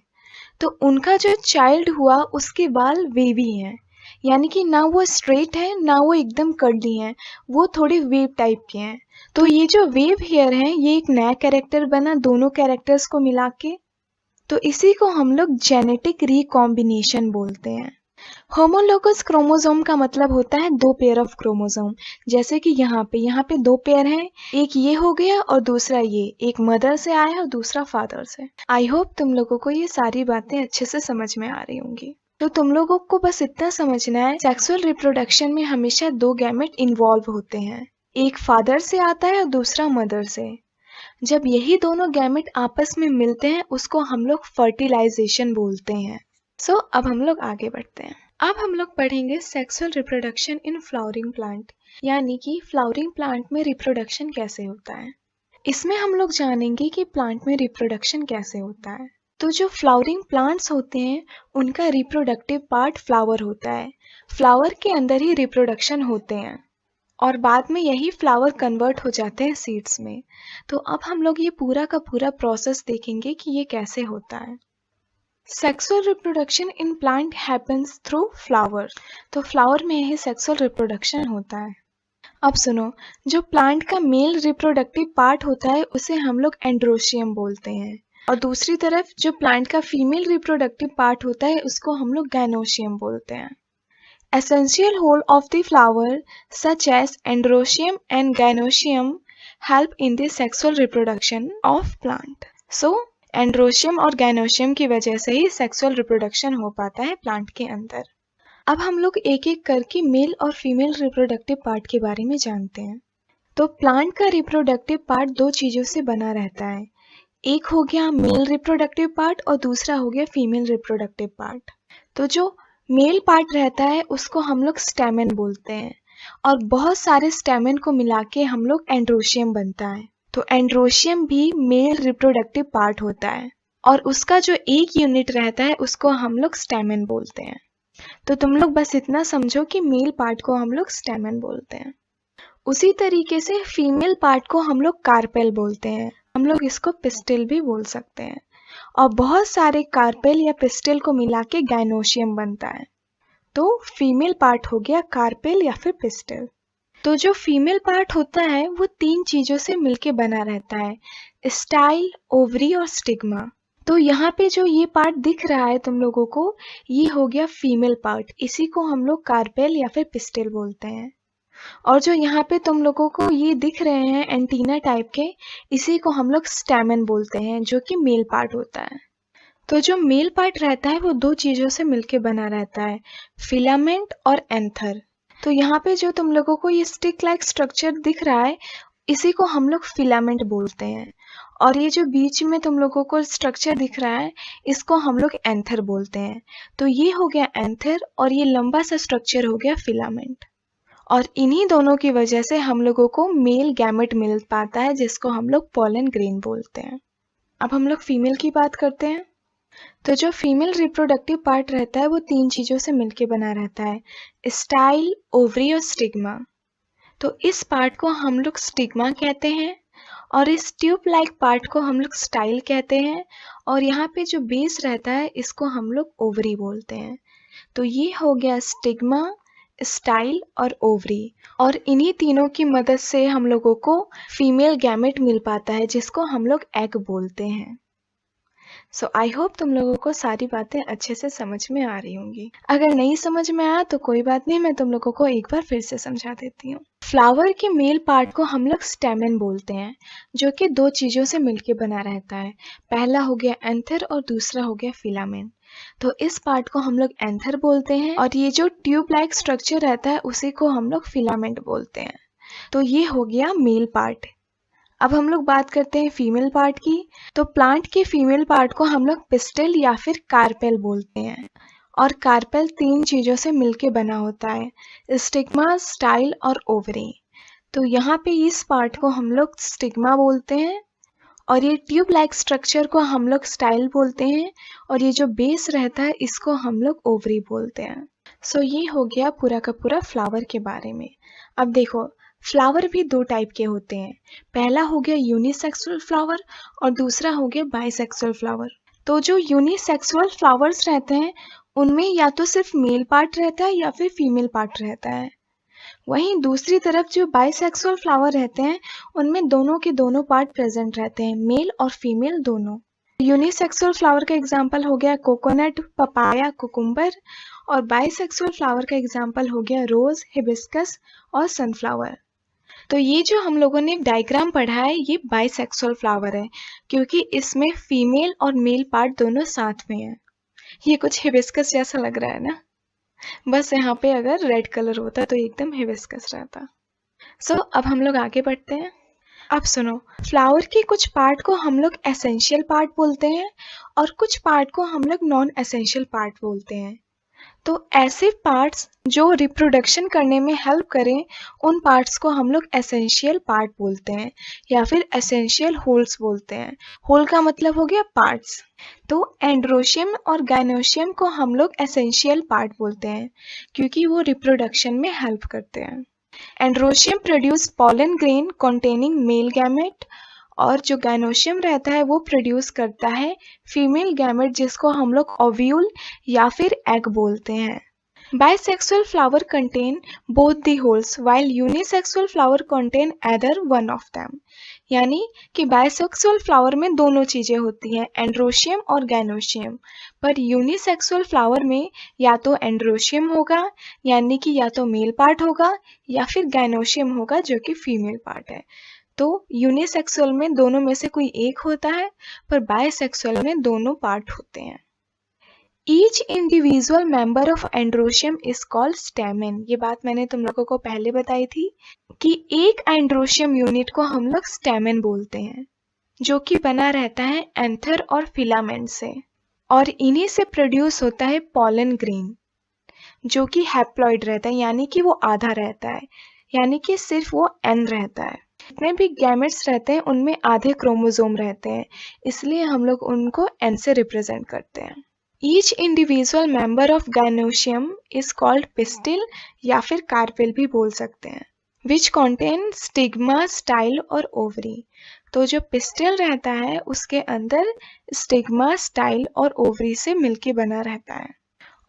तो उनका जो चाइल्ड हुआ उसके बाल वेवी हैं, यानी कि ना वो स्ट्रेट है ना वो एकदम कर्ली हैं, वो थोड़े वेव टाइप के हैं। तो ये जो वेव हेयर हैं ये एक नया कैरेक्टर बना दोनों कैरेक्टर्स को मिला के। तो इसी को हम लोग जेनेटिक रिकॉम्बिनेशन बोलते हैं। होमोलोगस क्रोमोसोम का मतलब होता है दो पेयर ऑफ क्रोमोसोम। जैसे कि यहाँ पे दो पेयर हैं, एक ये हो गया और दूसरा ये, एक मदर से आया और दूसरा फादर से। आई होप तुम लोगों को ये सारी बातें अच्छे से समझ में आ रही होंगी। तो तुम लोगों को बस इतना समझना है, सेक्सुअल रिप्रोडक्शन में हमेशा दो गैमेट इन्वॉल्व होते हैं, एक फादर से आता है और दूसरा मदर से। जब यही दोनों गैमेट आपस में मिलते हैं उसको हम लोग फर्टिलाइजेशन बोलते हैं। सो अब हम लोग आगे बढ़ते हैं। अब हम लोग पढ़ेंगे sexual reproduction in flowering plant, यानी कि फ्लावरिंग प्लांट में रिप्रोडक्शन कैसे होता है। इसमें हम लोग जानेंगे कि प्लांट में रिप्रोडक्शन कैसे होता है। तो जो फ्लावरिंग प्लांट्स होते हैं उनका रिप्रोडक्टिव पार्ट फ्लावर होता है। फ्लावर के अंदर ही रिप्रोडक्शन होते हैं और बाद में यही फ्लावर कन्वर्ट हो जाते हैं सीड्स में। तो अब हम लोग ये पूरा का पूरा प्रोसेस देखेंगे कि ये कैसे होता है। Sexual reproduction in plant happens through flower. तो फ्लावर में ही सेक्सुअल रिप्रोडक्शन होता है। अब सुनो, जो प्लांट का मेल रिप्रोडक्टिव पार्ट होता है उसे हम लोग एंड्रोशियम बोलते हैं, और दूसरी तरफ जो प्लांट का फीमेल रिप्रोडक्टिव पार्ट होता है उसको हम लोग गायनोशियम बोलते हैं। Essential whole of the flower such as androecium and gynoecium help in the sexual reproduction of plant. So androecium और gynoecium की वजह से ही sexual reproduction हो पाता है प्लांट के अंदर। अब हम लोग एक एक करके मेल और फीमेल रिप्रोडक्टिव पार्ट के बारे में जानते हैं। तो प्लांट का रिप्रोडक्टिव पार्ट दो चीज़ों से बना रहता है, एक हो गया मेल रिप्रोडक्टिव पार्ट और दूसरा हो गया फीमेल रिप्रोडक्टिव पार्ट। तो जो मेल पार्ट रहता है उसको हम लोग स्टेमेन बोलते हैं, और बहुत सारे स्टेमेन को मिला के हम लोग एंड्रोशियम बनता है। तो एंड्रोशियम भी मेल रिप्रोडक्टिव पार्ट होता है, और उसका जो एक यूनिट रहता है उसको हम लोग स्टेमेन बोलते हैं। तो तुम लोग बस इतना समझो कि मेल पार्ट को हम लोग स्टेमेन बोलते हैं। उसी तरीके से फीमेल पार्ट को हम लोग कार्पेल बोलते हैं, हम लोग इसको पिस्टिल भी बोल सकते हैं, और बहुत सारे कार्पेल या पिस्टिल को मिला के गाइनोशियम बनता है। तो फीमेल पार्ट हो गया कार्पेल या फिर पिस्टिल। तो जो फीमेल पार्ट होता है वो 3 चीजों से मिलके बना रहता है, स्टाइल, ओवरी और स्टिग्मा। तो यहाँ पे जो ये पार्ट दिख रहा है तुम लोगों को, ये हो गया फीमेल पार्ट, इसी को हम लोग कार्पेल या फिर पिस्टिल बोलते हैं। और जो यहाँ पे तुम लोगों को ये दिख रहे हैं एंटीना टाइप के, इसी को हम लोग स्टैमेन बोलते हैं, जो कि मेल पार्ट होता है। तो जो मेल पार्ट रहता है वो 2 चीजों से मिलके बना रहता है, फिलामेंट और एंथर। तो यहाँ पे जो तुम लोगों को ये स्टिक लाइक स्ट्रक्चर दिख रहा है, इसी को हम लोग फिलामेंट बोलते हैं, और ये जो बीच में तुम लोगों को स्ट्रक्चर दिख रहा है, इसको हम लोग एंथर बोलते हैं। तो ये हो गया एंथर, और ये लंबा सा स्ट्रक्चर हो गया फिलामेंट। और इन्हीं दोनों की वजह से हम लोगों को मेल गैमेट मिल पाता है, जिसको हम लोग पॉलन ग्रेन बोलते हैं। अब हम लोग फीमेल की बात करते हैं। तो जो फीमेल रिप्रोडक्टिव पार्ट रहता है वो 3 चीजों से मिलके बना रहता है, स्टाइल, ओवरी और स्टिग्मा। तो इस पार्ट को हम लोग स्टिग्मा कहते हैं, और इस ट्यूब लाइक पार्ट को हम लोग स्टाइल कहते हैं, और यहाँ पे जो बेस रहता है इसको हम लोग ओवरी बोलते हैं। तो ये हो गया स्टिग्मा, स्टाइल और ओवरी, और इन्हीं तीनों की मदद से हम लोगों को फीमेल गैमेट मिल पाता है, जिसको हम लोग एग बोलते हैं। सो आई होप तुम लोगों को सारी बातें अच्छे से समझ में आ रही होंगी। अगर नहीं समझ में आया तो कोई बात नहीं, मैं तुम लोगों को एक बार फिर से समझा देती हूँ। फ्लावर के मेल पार्ट को हम लोग स्टेमेन बोलते हैं, जो कि 2 चीजों से मिलके बना रहता है। पहला हो गया एंथर और दूसरा हो गया फिलामेंट। तो इस पार्ट को हम लोग एंथर बोलते हैं, और ये जो ट्यूब लाइक स्ट्रक्चर रहता है उसी को हम लोग फिलामेंट बोलते हैं। तो ये हो गया मेल पार्ट। अब हम लोग बात करते हैं फीमेल पार्ट की। तो प्लांट के फीमेल पार्ट को हम लोग पिस्टिल या फिर कार्पेल बोलते हैं, और कार्पेल 3 चीजों से मिलके बना होता है, स्टिग्मा, स्टाइल और ओवरी। तो यहाँ पे इस पार्ट को हम लोग स्टिग्मा बोलते हैं, और ये ट्यूब लाइक स्ट्रक्चर को हम लोग स्टाइल बोलते हैं, और ये जो बेस रहता है इसको हम लोग ओवरी बोलते हैं। सो ये हो गया पूरा का पूरा फ्लावर के बारे में। अब देखो, फ्लावर भी 2 टाइप के होते हैं। पहला हो गया यूनिसेक्सुअल फ्लावर, और दूसरा हो गया बाइसेक्सुअल फ्लावर। तो जो यूनिसेक्सुअल फ्लावर्स रहते हैं उनमें या तो सिर्फ मेल पार्ट रहता है या फिर फीमेल पार्ट रहता है। वहीं दूसरी तरफ जो बाइसेक्सुअल फ्लावर रहते हैं उनमें दोनों के दोनों पार्ट प्रेजेंट रहते हैं, मेल और फीमेल दोनों। यूनिसेक्सुअल फ्लावर का एग्जाम्पल हो गया कोकोनट, पपाया, कुकुम्बर, और बाइसेक्सुअल फ्लावर का एग्जाम्पल हो गया रोज, हिबिस्कस और सनफ्लावर। तो ये जो हम लोगों ने डायग्राम पढ़ा है ये बाइसेक्सुअल फ्लावर है, क्योंकि इसमें फीमेल और मेल पार्ट दोनों साथ में है। ये कुछ हिबिस्कस जैसा लग रहा है ना, बस यहाँ पे अगर रेड कलर होता तो एकदम हिबिस्कस रहता। सो अब हम लोग आगे बढ़ते हैं। अब सुनो, फ्लावर के कुछ पार्ट को हम लोग एसेंशियल पार्ट बोलते हैं, और कुछ पार्ट को हम लोग नॉन एसेंशियल पार्ट बोलते हैं। तो ऐसे पार्ट्स जो रिप्रोडक्शन करने में हेल्प करें, उन पार्ट्स को हम लोग एसेंशियल पार्ट बोलते हैं, या फिर एसेंशियल होल्स बोलते हैं। होल का मतलब हो गया पार्ट्स। तो एंड्रोशियम और गाइनोशियम को हम लोग एसेंशियल पार्ट बोलते हैं, क्योंकि वो रिप्रोडक्शन में हेल्प करते हैं। Androecium produce pollen grain containing male gamete, और जो गाइनोशियम रहता है वो प्रोड्यूस करता है फीमेल गैमेट, जिसको हम लोग ओव्यूल या फिर एग बोलते हैं। Bisexual flower contain both the holes while unisexual flower contain either one of them. यानी कि बाइसेक्सुअल फ्लावर में दोनों चीजें होती हैं, एंड्रोशियम और गाइनोशियम, पर यूनिसेक्सुअल फ्लावर में या तो एंड्रोशियम होगा यानी कि या तो मेल पार्ट होगा, या फिर गाइनोशियम होगा जो कि फीमेल पार्ट है। तो यूनिसेक्सुअल में दोनों में से कोई एक होता है, पर बाइसेक्सुअल में दोनों पार्ट होते हैं। Each individual member of androecium is called stamen. ये बात मैंने तुम लोगों को पहले बताई थी कि एक एंड्रोशियम यूनिट को हम लोग स्टेमेन बोलते हैं, जो कि बना रहता है एंथर और फिलामेंट से, और इन्हीं से प्रोड्यूस होता है पॉलन ग्रेन। जो कि हैप्लॉइड रहता है, यानी कि वो आधा रहता है, यानी कि सिर्फ वो n रहता है। जितने भी गैमेट्स रहते हैं उनमें आधे क्रोमोसोम रहते हैं, इसलिए हम लोग उनको n से रिप्रेजेंट करते हैं। Each individual member of gynoecium is called pistil या फिर कार्पेल भी बोल सकते हैं, विच कॉन्टेन स्टिग्मा, स्टाइल और ओवरी। तो जो पिस्टिल रहता है उसके अंदर स्टिग्मा, स्टाइल और ओवरी से मिलके बना रहता है,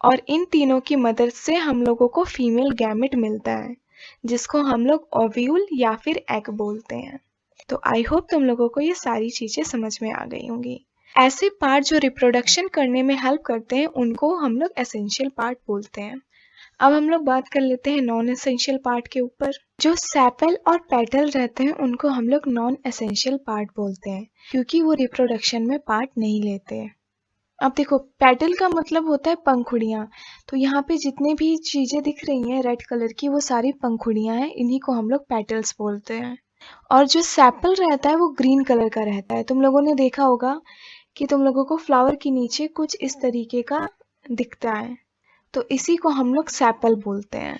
और इन तीनों की मदद से हम लोगों को फीमेल गैमेट मिलता है, जिसको हम लोग ओव्यूल या फिर एग बोलते हैं। तो आई होप तुम लोगों को ये सारी चीज़ें समझ में आ गई होंगी। ऐसे पार्ट जो रिप्रोडक्शन करने में हेल्प करते हैं उनको हम लोग एसेंशियल पार्ट बोलते हैं। अब हम लोग बात कर लेते हैं नॉन एसेंशियल पार्ट के ऊपर। जो सेपल और पेटल रहते हैं उनको हम लोग नॉन एसेंशियल पार्ट बोलते हैं, क्योंकि वो रिप्रोडक्शन में पार्ट नहीं लेते। अब देखो, पेटल का मतलब होता है पंखुड़ियाँ, तो यहाँ पे जितने भी चीज़ें दिख रही हैं रेड कलर की वो सारी पंखुड़ियाँ हैं, इन्हीं को हम लोग पेटल्स बोलते हैं। और जो सेपल रहता है वो ग्रीन कलर का रहता है। तुम लोगों ने देखा होगा कि तुम लोगों को फ्लावर के नीचे कुछ इस तरीके का दिखता है, तो इसी को हम लोग सेपल बोलते हैं।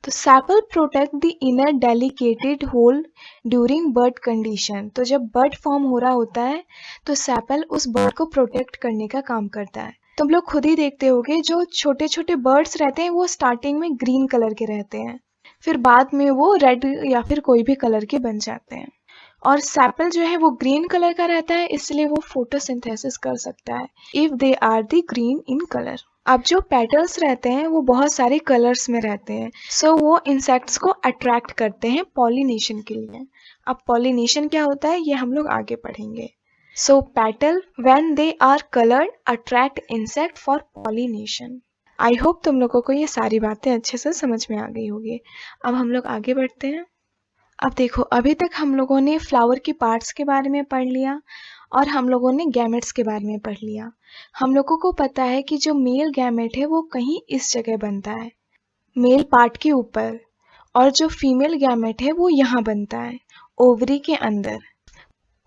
तो sepal protect the inner delicated whole during bird condition. तो जब बर्ड फॉर्म हो रहा होता है तो सेपल उस बर्ड को प्रोटेक्ट करने का काम करता है। तुम लोग खुद ही देखते होगे जो छोटे छोटे बर्ड्स रहते हैं वो स्टार्टिंग में ग्रीन कलर के रहते हैं, फिर बाद में वो रेड या फिर कोई भी कलर के बन जाते हैं। और सेपल जो है वो ग्रीन कलर का रहता है, इसलिए वो फोटोसिंथेसिस कर सकता है if they are the green in colour. अब जो पेटल्स रहते हैं वो बहुत सारे कलर्स में रहते हैं, सो वो इंसेक्ट्स को अट्रैक्ट करते हैं पॉलिनेशन के लिए। अब पॉलिनेशन क्या होता है ये हम लोग आगे पढ़ेंगे। So petal when they are coloured attract insect for pollination. I hope तुम लोगों को ये सारी बातें अच्छे से समझ में आ गई होगी। अब हम लोग आगे बढ़ते हैं। अब देखो, अभी तक हम लोगों ने फ्लावर के पार्ट्स के बारे में पढ़ लिया और हम लोगों ने गैमेट्स के बारे में पढ़ लिया। हम लोगों को पता है कि जो मेल गैमेट है वो कहीं इस जगह बनता है, मेल पार्ट के ऊपर, और जो फीमेल गैमेट है वो यहाँ बनता है, ओवरी के अंदर।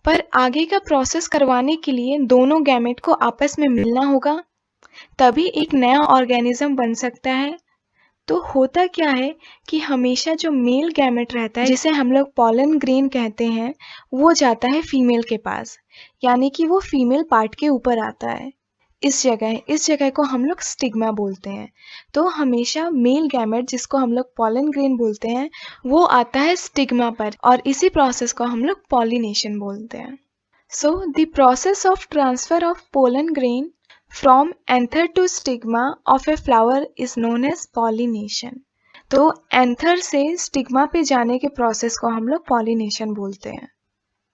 पर आगे का प्रोसेस करवाने के लिए दोनों गैमेट को आपस में मिलना होगा, तभी एक नया ऑर्गेनिज्म बन सकता है। तो होता क्या है कि हमेशा जो मेल गैमेट रहता है, जिसे हम लोग पॉलन ग्रेन कहते हैं, वो जाता है फीमेल के पास, यानी कि वो फीमेल पार्ट के ऊपर आता है। इस जगह को हम लोग स्टिग्मा बोलते हैं। तो हमेशा मेल गैमेट, जिसको हम लोग पॉलन ग्रेन बोलते हैं, वो आता है स्टिग्मा पर, और इसी प्रोसेस को हम लोग पॉलिनेशन बोलते हैं। So the process of transfer of pollen grain from anther to stigma of a flower is known as pollination। तो एंथर से स्टिग्मा पे जाने के प्रोसेस को हम लोग पॉलिनेशन बोलते हैं।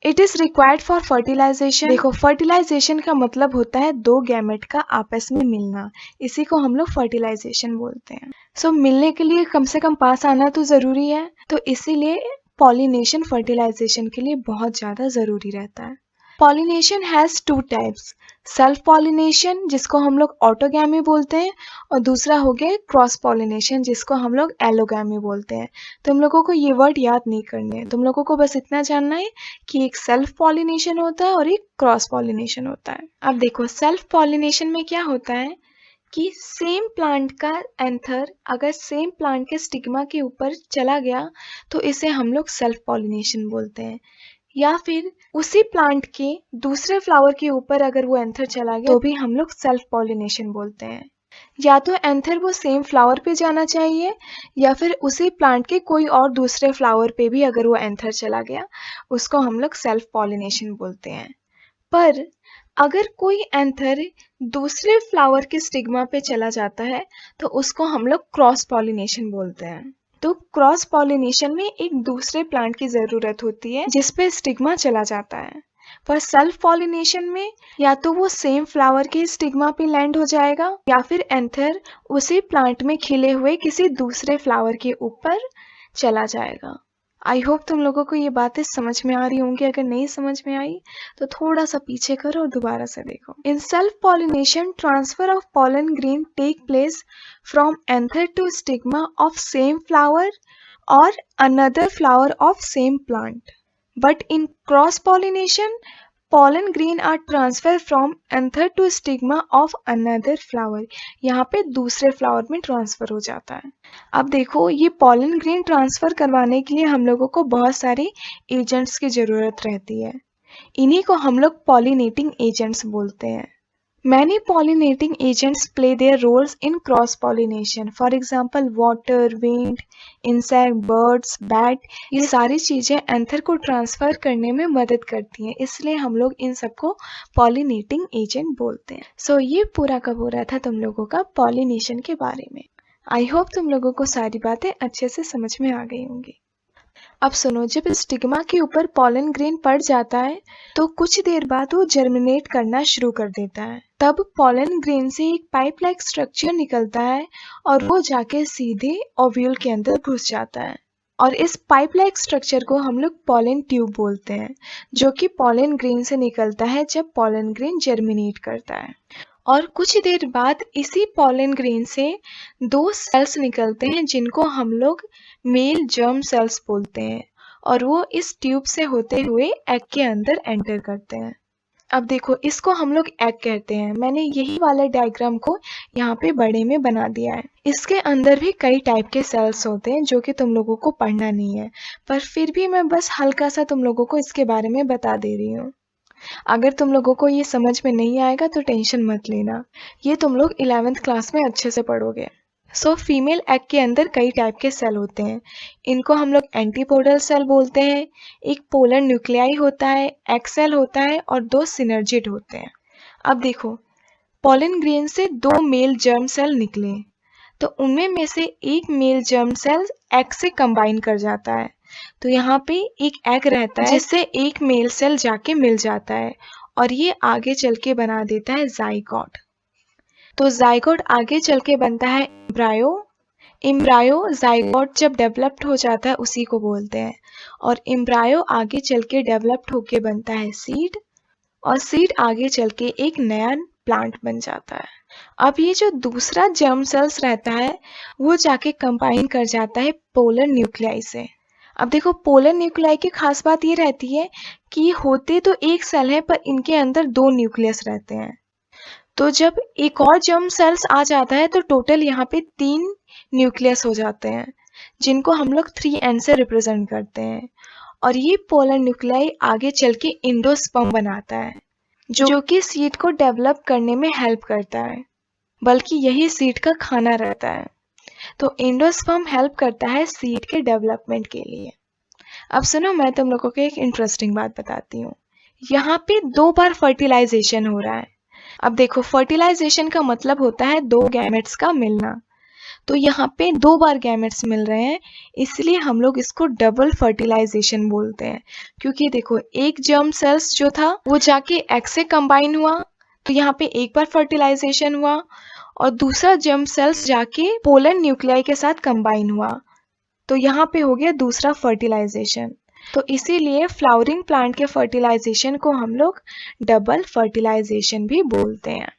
It is required for fertilization. देखो, फर्टिलाइजेशन का मतलब होता है दो गैमेट का आपस में मिलना, इसी को हम लोग फर्टिलाइजेशन बोलते हैं। सो मिलने के लिए कम से कम पास आना तो जरूरी है, तो इसीलिए पॉलिनेशन फर्टिलाइजेशन के लिए बहुत ज्यादा जरूरी रहता है। Pollination has two types, self pollination जिसको हम लोग ऑटोगैमी बोलते हैं, और दूसरा हो गया क्रॉस पॉलिनेशन जिसको हम लोग एलोगैमी बोलते हैं। तुम लोगों को ये वर्ड याद नहीं करने हैं, तुम लोगों को बस इतना जानना है कि एक सेल्फ पॉलिनेशन होता है और एक क्रॉस पॉलिनेशन होता है। अब देखो, सेल्फ पॉलिनेशन में क्या होता है कि सेम प्लांट का एंथर अगर सेम प्लांट के स्टिग्मा के ऊपर चला गया तो इसे हम लोग सेल्फ पॉलिनेशन बोलते हैं, या फिर उसी प्लांट के दूसरे फ्लावर के ऊपर अगर वो एंथर चला गया तो भी हम लोग सेल्फ पॉलिनेशन बोलते हैं। या तो एंथर वो सेम फ्लावर पे जाना चाहिए, या फिर उसी प्लांट के कोई और दूसरे फ्लावर पे भी अगर वो एंथर चला गया, उसको हम लोग सेल्फ पॉलिनेशन बोलते हैं। पर अगर कोई एंथर दूसरे फ्लावर के स्टिग्मा पे चला जाता है तो उसको हम लोग क्रॉस पॉलिनेशन बोलते हैं। तो क्रॉस पॉलिनेशन में एक दूसरे प्लांट की जरूरत होती है जिसपे स्टिग्मा चला जाता है, पर सेल्फ पॉलिनेशन में या तो वो सेम फ्लावर के स्टिग्मा पे लैंड हो जाएगा, या फिर एंथर उसी प्लांट में खिले हुए किसी दूसरे फ्लावर के ऊपर चला जाएगा। आई होप तुम लोगों को ये बातें समझ में आ रही होंगी। अगर नहीं समझ में आई तो थोड़ा सा पीछे करो और दोबारा से देखो। In self pollination, transfer of pollen grain take place from anther to stigma of same flower or another flower of same plant. But in cross pollination, pollen grain are transferred from anther to stigma of another flower। यहाँ पे दूसरे flower में transfer हो जाता है। अब देखो, ये pollen grain ट्रांसफर करवाने के लिए हम लोगों को बहुत सारे एजेंट्स की जरूरत रहती है। इन्हीं को हम लोग पॉलिनेटिंग एजेंट्स बोलते हैं। Many pollinating agents play their roles in cross pollination. For example, water, wind, insect, birds, bat, ये सारी चीजें एंथर को ट्रांसफर करने में मदद करती हैं, इसलिए हम लोग इन सबको पॉलिनेटिंग एजेंट बोलते हैं। सो ये पूरा का पूरा था तुम लोगों का पॉलिनेशन के बारे में। आई होप तुम लोगों को सारी बातें अच्छे से समझ में आ गई होंगी। अब सुनो, जब स्टिग्मा के ऊपर पॉलन ग्रेन पड़ जाता है तो कुछ देर बाद वो जर्मिनेट करना शुरू कर देता है। तब पॉलन ग्रेन से एक पाइप लाइक स्ट्रक्चर निकलता है और वो जाके सीधे ओव्यूल के अंदर घुस जाता है। और इस पाइप लाइक स्ट्रक्चर को हम लोग पॉलन ट्यूब बोलते हैं, जो कि पॉलन ग्रेन से निकलता है जब पॉलन ग्रेन जर्मिनेट करता है। और कुछ देर बाद इसी पॉलन ग्रेन से 2 सेल्स निकलते हैं जिनको हम लोग मेल जर्म सेल्स बोलते हैं, और वो इस ट्यूब से होते हुए एग के अंदर एंटर करते हैं। अब देखो, इसको हम लोग एग कहते हैं। मैंने यही वाले डायग्राम को यहाँ पे बड़े में बना दिया है। इसके अंदर भी कई टाइप के सेल्स होते हैं जो कि तुम लोगों को पढ़ना नहीं है, पर फिर भी मैं बस हल्का सा तुम लोगों को इसके बारे में बता दे रही हूँ। अगर तुम लोगों को ये समझ में नहीं आएगा तो टेंशन मत लेना, ये तुम लोग 11th क्लास में अच्छे से पढ़ोगे। सो फीमेल एग के अंदर कई टाइप के सेल होते हैं। इनको हम लोग एंटीपोडल सेल बोलते हैं। एक पोलर न्यूक्लियाई होता है, एग सेल होता है और 2 सिनर्जिड होते हैं। अब देखो, पॉलन ग्रेन से 2 मेल जर्म सेल निकले, तो उनमें में से एक मेल जर्म सेल एग से कंबाइन कर जाता है। तो यहाँ पे एक एग रहता है जिससे एक मेल सेल जाके मिल जाता है, और ये आगे चल के बना देता है जाइगोट। तो जाइगोट आगे चल के बनता है एम्ब्रायो। एम्ब्रायो जाइगोट जब डेवलप्ड हो जाता है उसी को बोलते हैं, और एम्ब्रायो आगे चल के डेवलप्ड होके बनता है सीड, और सीड आगे चल के एक नया प्लांट बन जाता है। अब ये जो दूसरा जर्म सेल्स रहता है वो जाके कंबाइन कर जाता है पोलर न्यूक्लियाई से। अब देखो, पोलर न्यूक्लियाई की खास बात ये रहती है कि होते तो एक सेल है पर इनके अंदर 2 न्यूक्लियस रहते हैं। तो जब एक और जर्म सेल्स आ जाता है तो टोटल यहाँ पे 3 न्यूक्लियस हो जाते हैं, जिनको हम लोग 3N से रिप्रेजेंट करते हैं। और ये पोलर न्यूक्लियाई आगे चल के एंडोस्पर्म बनाता है, जो कि सीड को डेवलप करने में हेल्प करता है, बल्कि यही सीड का खाना रहता है। तो एंडोस्पर्म हेल्प करता है सीड के डेवलपमेंट के लिए। अब सुनो, मैं तुम लोगों को एक इंटरेस्टिंग बात बताती हूँ। यहाँ पे 2 बार फर्टिलाइजेशन हो रहा है। अब देखो, फर्टिलाइजेशन का मतलब होता है 2 गैमेट्स का मिलना। तो यहाँ पे 2 बार गैमेट्स मिल रहे हैं, इसलिए हम लोग इसको डबल फर्टिलाइजेशन बोलते हैं। क्योंकि देखो, एक जर्म सेल्स जो था वो जाके एग से कंबाइन हुआ, तो यहाँ पे एक बार फर्टिलाइजेशन हुआ, और दूसरा जर्म सेल्स जाके पोलर न्यूक्लियाई के साथ कंबाइन हुआ, तो यहाँ पे हो गया दूसरा फर्टिलाइजेशन। तो इसीलिए फ्लावरिंग प्लांट के फर्टिलाइजेशन को हम लोग डबल फर्टिलाइजेशन भी बोलते हैं।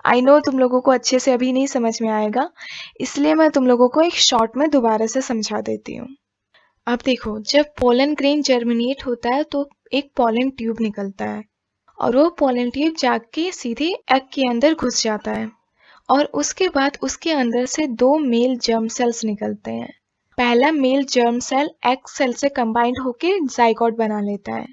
आई नो तुम लोगों को अच्छे से अभी नहीं समझ में आएगा, इसलिए मैं तुम लोगों को एक शॉर्ट में दोबारा से समझा देती हूँ। अब देखो, जब पोलन ग्रेन जर्मिनेट होता है तो एक पोलन ट्यूब निकलता है, और वो पोलन ट्यूब जाके सीधे एग के अंदर घुस जाता है, और उसके बाद उसके अंदर से 2 मेल जर्म सेल्स निकलते हैं। पहला male germ cell egg cell से कंबाइंड होके जाइगोट बना लेता है,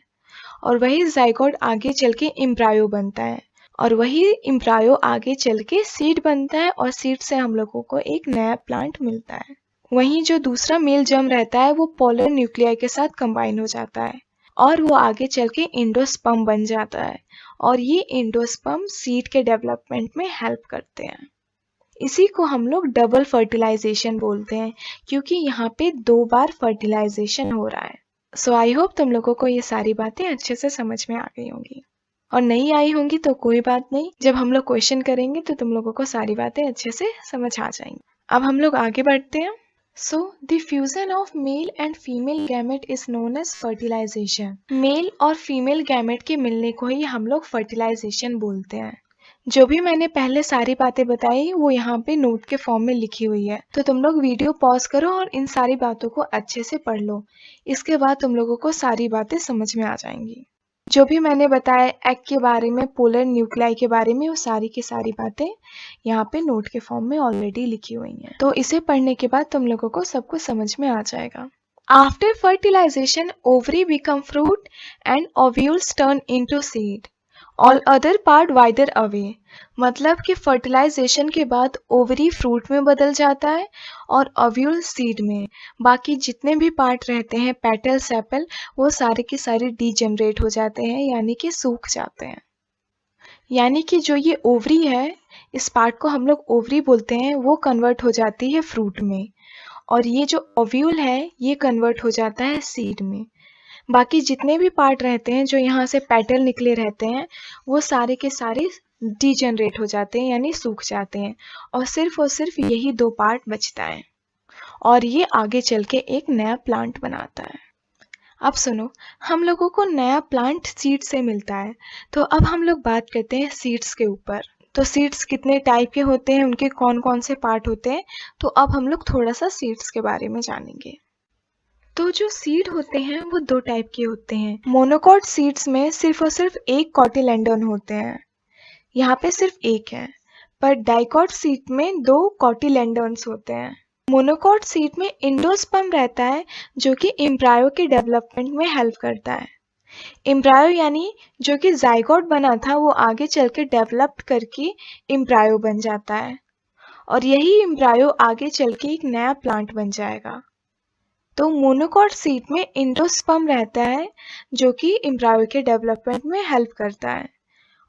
और वही जाइगोट आगे चल के एम्ब्रायो बनता है, और वही एम्ब्रायो आगे चल के सीड बनता है, और सीड से हम लोगों को एक नया प्लांट मिलता है। वहीं जो दूसरा मेल जर्म रहता है वो पोलर न्यूक्लियाई के साथ कंबाइन हो जाता है, और वो आगे चल के एंडोस्पर्म बन जाता है, और ये एंडोस्पर्म सीड के डेवलपमेंट में हेल्प करते हैं। इसी को हम लोग डबल फर्टिलाइजेशन बोलते हैं, क्योंकि यहाँ पे 2 बार फर्टिलाइजेशन हो रहा है। सो आई होप तुम लोगों को ये सारी बातें अच्छे से समझ में आ गई होंगी, और नहीं आई होंगी तो कोई बात नहीं, जब हम लोग क्वेश्चन करेंगे तो तुम लोगों को सारी बातें अच्छे से समझ आ जाएंगी। अब हम लोग आगे बढ़ते हैं। So the fusion of male and female gamete is known as fertilization. Male और फीमेल गैमेट के मिलने को ही हम लोग फर्टिलाइजेशन बोलते हैं। जो भी मैंने पहले सारी बातें बताई वो यहाँ पे नोट के फॉर्म में लिखी हुई है, तो तुम लोग वीडियो पॉज करो और इन सारी बातों को अच्छे से पढ़ लो। इसके बाद तुम लोगों को सारी बातें समझ में आ जाएंगी। जो भी मैंने बताया एग के बारे में, पोलर न्यूक्लियाई के बारे में, वो सारी की सारी बातें यहाँ पे नोट के फॉर्म में ऑलरेडी लिखी हुई हैं। तो इसे पढ़ने के बाद तुम लोगों को सब कुछ समझ में आ जाएगा। After fertilization ovary become fruit and ovules turn into seed, all other part wither away. मतलब कि फर्टिलाइजेशन के बाद ओवरी फ्रूट में बदल जाता है और ओव्यूल सीड में। बाकी जितने भी पार्ट रहते हैं, पेटल, सेपल, वो सारे के सारे डीजेनरेट हो जाते हैं, यानी कि सूख जाते हैं। यानी कि जो ये ओवरी है, इस पार्ट को हम लोग ओवरी बोलते हैं, वो कन्वर्ट हो जाती है फ्रूट में, और ये जो ओव्यूल है ये कन्वर्ट हो जाता है सीड में। बाकी जितने भी पार्ट रहते हैं, जो यहाँ से पेटल निकले रहते हैं, वो सारे के सारे डीजेनरेट हो जाते हैं, यानी सूख जाते हैं, और सिर्फ यही 2 पार्ट बचता है, और ये आगे चल के एक नया प्लांट बनाता है। अब सुनो, हम लोगों को नया प्लांट सीड से मिलता है, तो अब हम लोग बात करते हैं सीड्स के ऊपर। तो सीड्स कितने टाइप के होते हैं, उनके कौन कौन से पार्ट होते हैं, तो अब हम लोग थोड़ा सा सीड्स के बारे में जानेंगे। तो जो सीड होते हैं वो 2 टाइप के होते हैं। मोनोकॉट सीड्स में सिर्फ और सिर्फ एक कॉटिलेंडन होते हैं, यहाँ पे सिर्फ एक है, पर डाइकॉट सीड में 2 कॉटिलेंडन्स होते हैं। मोनोकॉट सीड में एंडोस्पर्म रहता है, जो कि एम्ब्रायो के डेवलपमेंट में हेल्प करता है। एम्ब्रायो यानी जो कि जाइगोट बना था, वो आगे चल के डेवलप करके एम्ब्रायो बन जाता है, और यही एम्ब्रायो आगे चल के एक नया प्लांट बन जाएगा। तो मोनोकॉट सीड में एंडोस्पर्म रहता है, जो कि एम्ब्रायो के डेवलपमेंट में हेल्प करता है,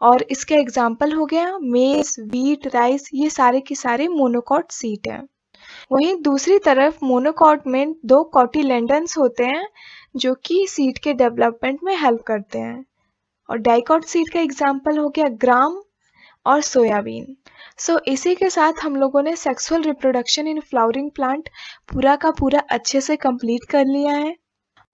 और इसका एग्जाम्पल हो गया मेज, व्हीट, राइस, ये सारे के सारे मोनोकॉट सीड हैं। वहीं दूसरी तरफ मोनोकॉट में 2 कॉटिलेंडन्स होते हैं, जो कि सीड के डेवलपमेंट में हेल्प करते हैं, और डाइकॉट सीड का एग्जाम्पल हो गया ग्राम और सोयाबीन। सो इसी के साथ हम लोगों ने sexual reproduction in flowering plant पूरा का पूरा अच्छे से कंप्लीट कर लिया है।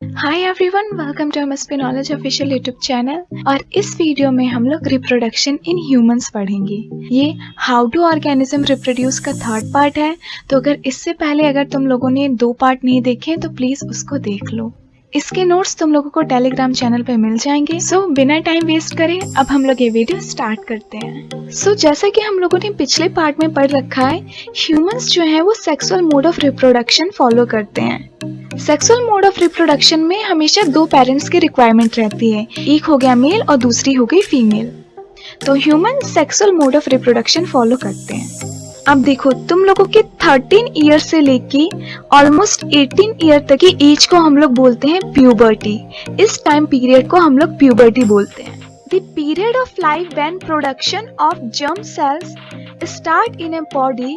Hi everyone, welcome to MSP knowledge official YouTube channel. और इस वीडियो में हम लोग रिप्रोडक्शन इन ह्यूमंस पढ़ेंगे। ये हाउ डू ऑर्गेनिज्म रिप्रोड्यूस का 3rd पार्ट है। तो अगर इससे पहले अगर तुम लोगों ने 2 पार्ट नहीं देखे तो प्लीज उसको देख लो। इसके नोट्स तुम लोगों को टेलीग्राम चैनल पे मिल जाएंगे। सो बिना टाइम वेस्ट करे अब हम लोग ये वीडियो स्टार्ट करते हैं। सो जैसा कि हम लोगों ने पिछले पार्ट में पढ़ रखा है, ह्यूमंस जो है वो sexual mode of reproduction follow करते हैं। सेक्सुअल मोड ऑफ रिप्रोडक्शन में हमेशा 2 पेरेंट्स की रिक्वायरमेंट रहती है, एक हो गया मेल और दूसरी हो गई फीमेल। तो human sexual mode of reproduction follow करते हैं। अब देखो, तुम लोगों के 13 ईयर से लेके ऑलमोस्ट 18 ईयर तक की एज को हम लोग बोलते हैं प्यूबर्टी। इस टाइम पीरियड को हम लोग प्यूबर्टी बोलते हैं। The period of life when production of germ cells start in a body,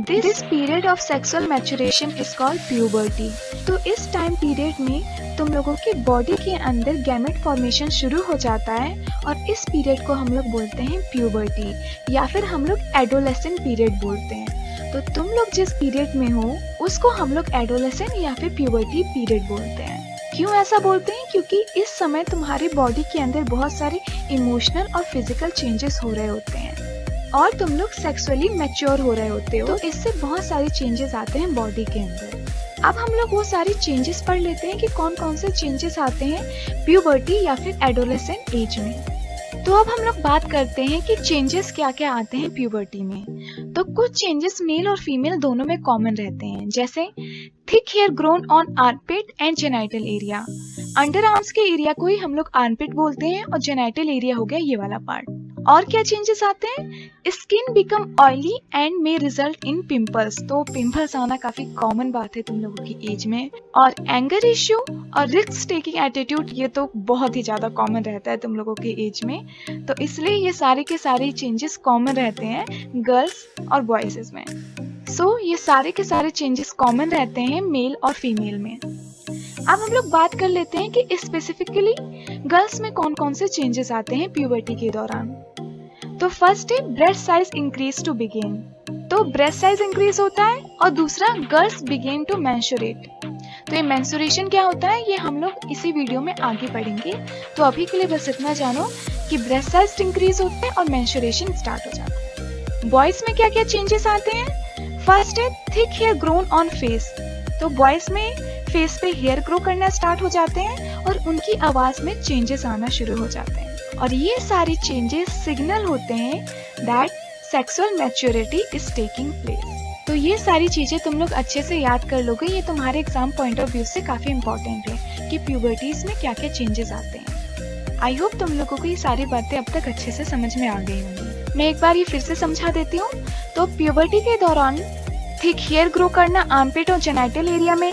this period of sexual maturation is called puberty. तो इस टाइम पीरियड में तुम लोगों की बॉडी के अंदर गैमेट फॉर्मेशन शुरू हो जाता है, और इस पीरियड को हम लोग बोलते हैं प्यूबर्टी, या फिर हम लोग एडोलेसेंट पीरियड बोलते हैं। तो तुम लोग जिस पीरियड में हो उसको हम लोग एडोलेसेंट या फिर प्यूबर्टी पीरियड बोलते हैं। क्यों ऐसा बोलते हैं? क्योंकि इस समय तुम्हारी बॉडी के अंदर बहुत सारे इमोशनल और फिजिकल चेंजेस हो रहे होते हैं, और तुम लोग सेक्सुअली मैच्योर हो रहे होते हो, तो इससे बहुत सारे चेंजेस आते हैं बॉडी के अंदर। अब हम लोग वो सारे चेंजेस पढ़ लेते हैं कि कौन कौन से चेंजेस आते हैं प्यूबर्टी या फिर एडोलेसेंट एज में। तो अब हम लोग बात करते हैं कि चेंजेस क्या क्या आते हैं प्यूबर्टी में। तो कुछ चेंजेस मेल और फीमेल दोनों में कॉमन रहते हैं, जैसे thick hair grown on armpit and genital area. Under arms के एरिया को ही हम लोग आर्मपिट बोलते हैं, और जेनाइटल एरिया हो गया ये वाला पार्ट। और क्या चेंजेस आते हैं? Skin become oily and may result in pimples. तो पिंपल्स आना काफी कॉमन बात है तुम लोगों की एज में। और एंगर इश्यू और रिस्क टेकिंग एटीट्यूड, ये तो बहुत ही ज्यादा कॉमन रहता है तुम लोगों की एज में, तो इसलिए ये सारे के सारे चेंजेस कॉमन रहते हैं गर्ल्स और बॉयज में। सो ये सारे के सारे चेंजेस कॉमन रहते हैं मेल और फीमेल में। अब हम लोग बात कर लेते हैं कि स्पेसिफिकली गर्ल्स में कौन कौन से चेंजेस आते हैं प्यूबर्टी के दौरान। तो फर्स्ट है breast size increase to begin. तो ब्रेस्ट साइज इंक्रीज होता है, और दूसरा गर्ल्स बिगिन टू मेंस्ट्रुएट। तो ये मेंस्ट्रुएशन क्या होता है, ये हम लोग इसी वीडियो में आगे पढ़ेंगे। तो अभी के लिए बस इतना जानो कि ब्रेस्ट साइज इंक्रीज होते हैं और मेंस्ट्रुएशन स्टार्ट हो जाता है। बॉयज में क्या क्या चेंजेस आते हैं? फर्स्ट है thick hair grown on face. तो बॉयज में फेस पे हेयर ग्रो करना स्टार्ट हो जाते हैं और उनकी आवाज में चेंजेस आना शुरू हो जाते हैं। और ये सारी चेंजेस सिग्नल होते हैं that sexual maturity is taking place. तो ये सारी चीजें तुम लोग अच्छे से याद कर लोगे, ये तुम्हारे एग्जाम पॉइंट ऑफ व्यू से काफी इंपॉर्टेंट है कि प्यूबर्टीज में क्या क्या चेंजेस आते हैं। आई होप तुम लोगों को ये सारी बातें अब तक अच्छे से समझ में आ गई होंगी। मैं एक बार ये फिर से समझा देती हूँ। तो प्यूबर्टी के दौरान थिक हेयर ग्रो करना, आर्मपिट और जेनिटल एरिया में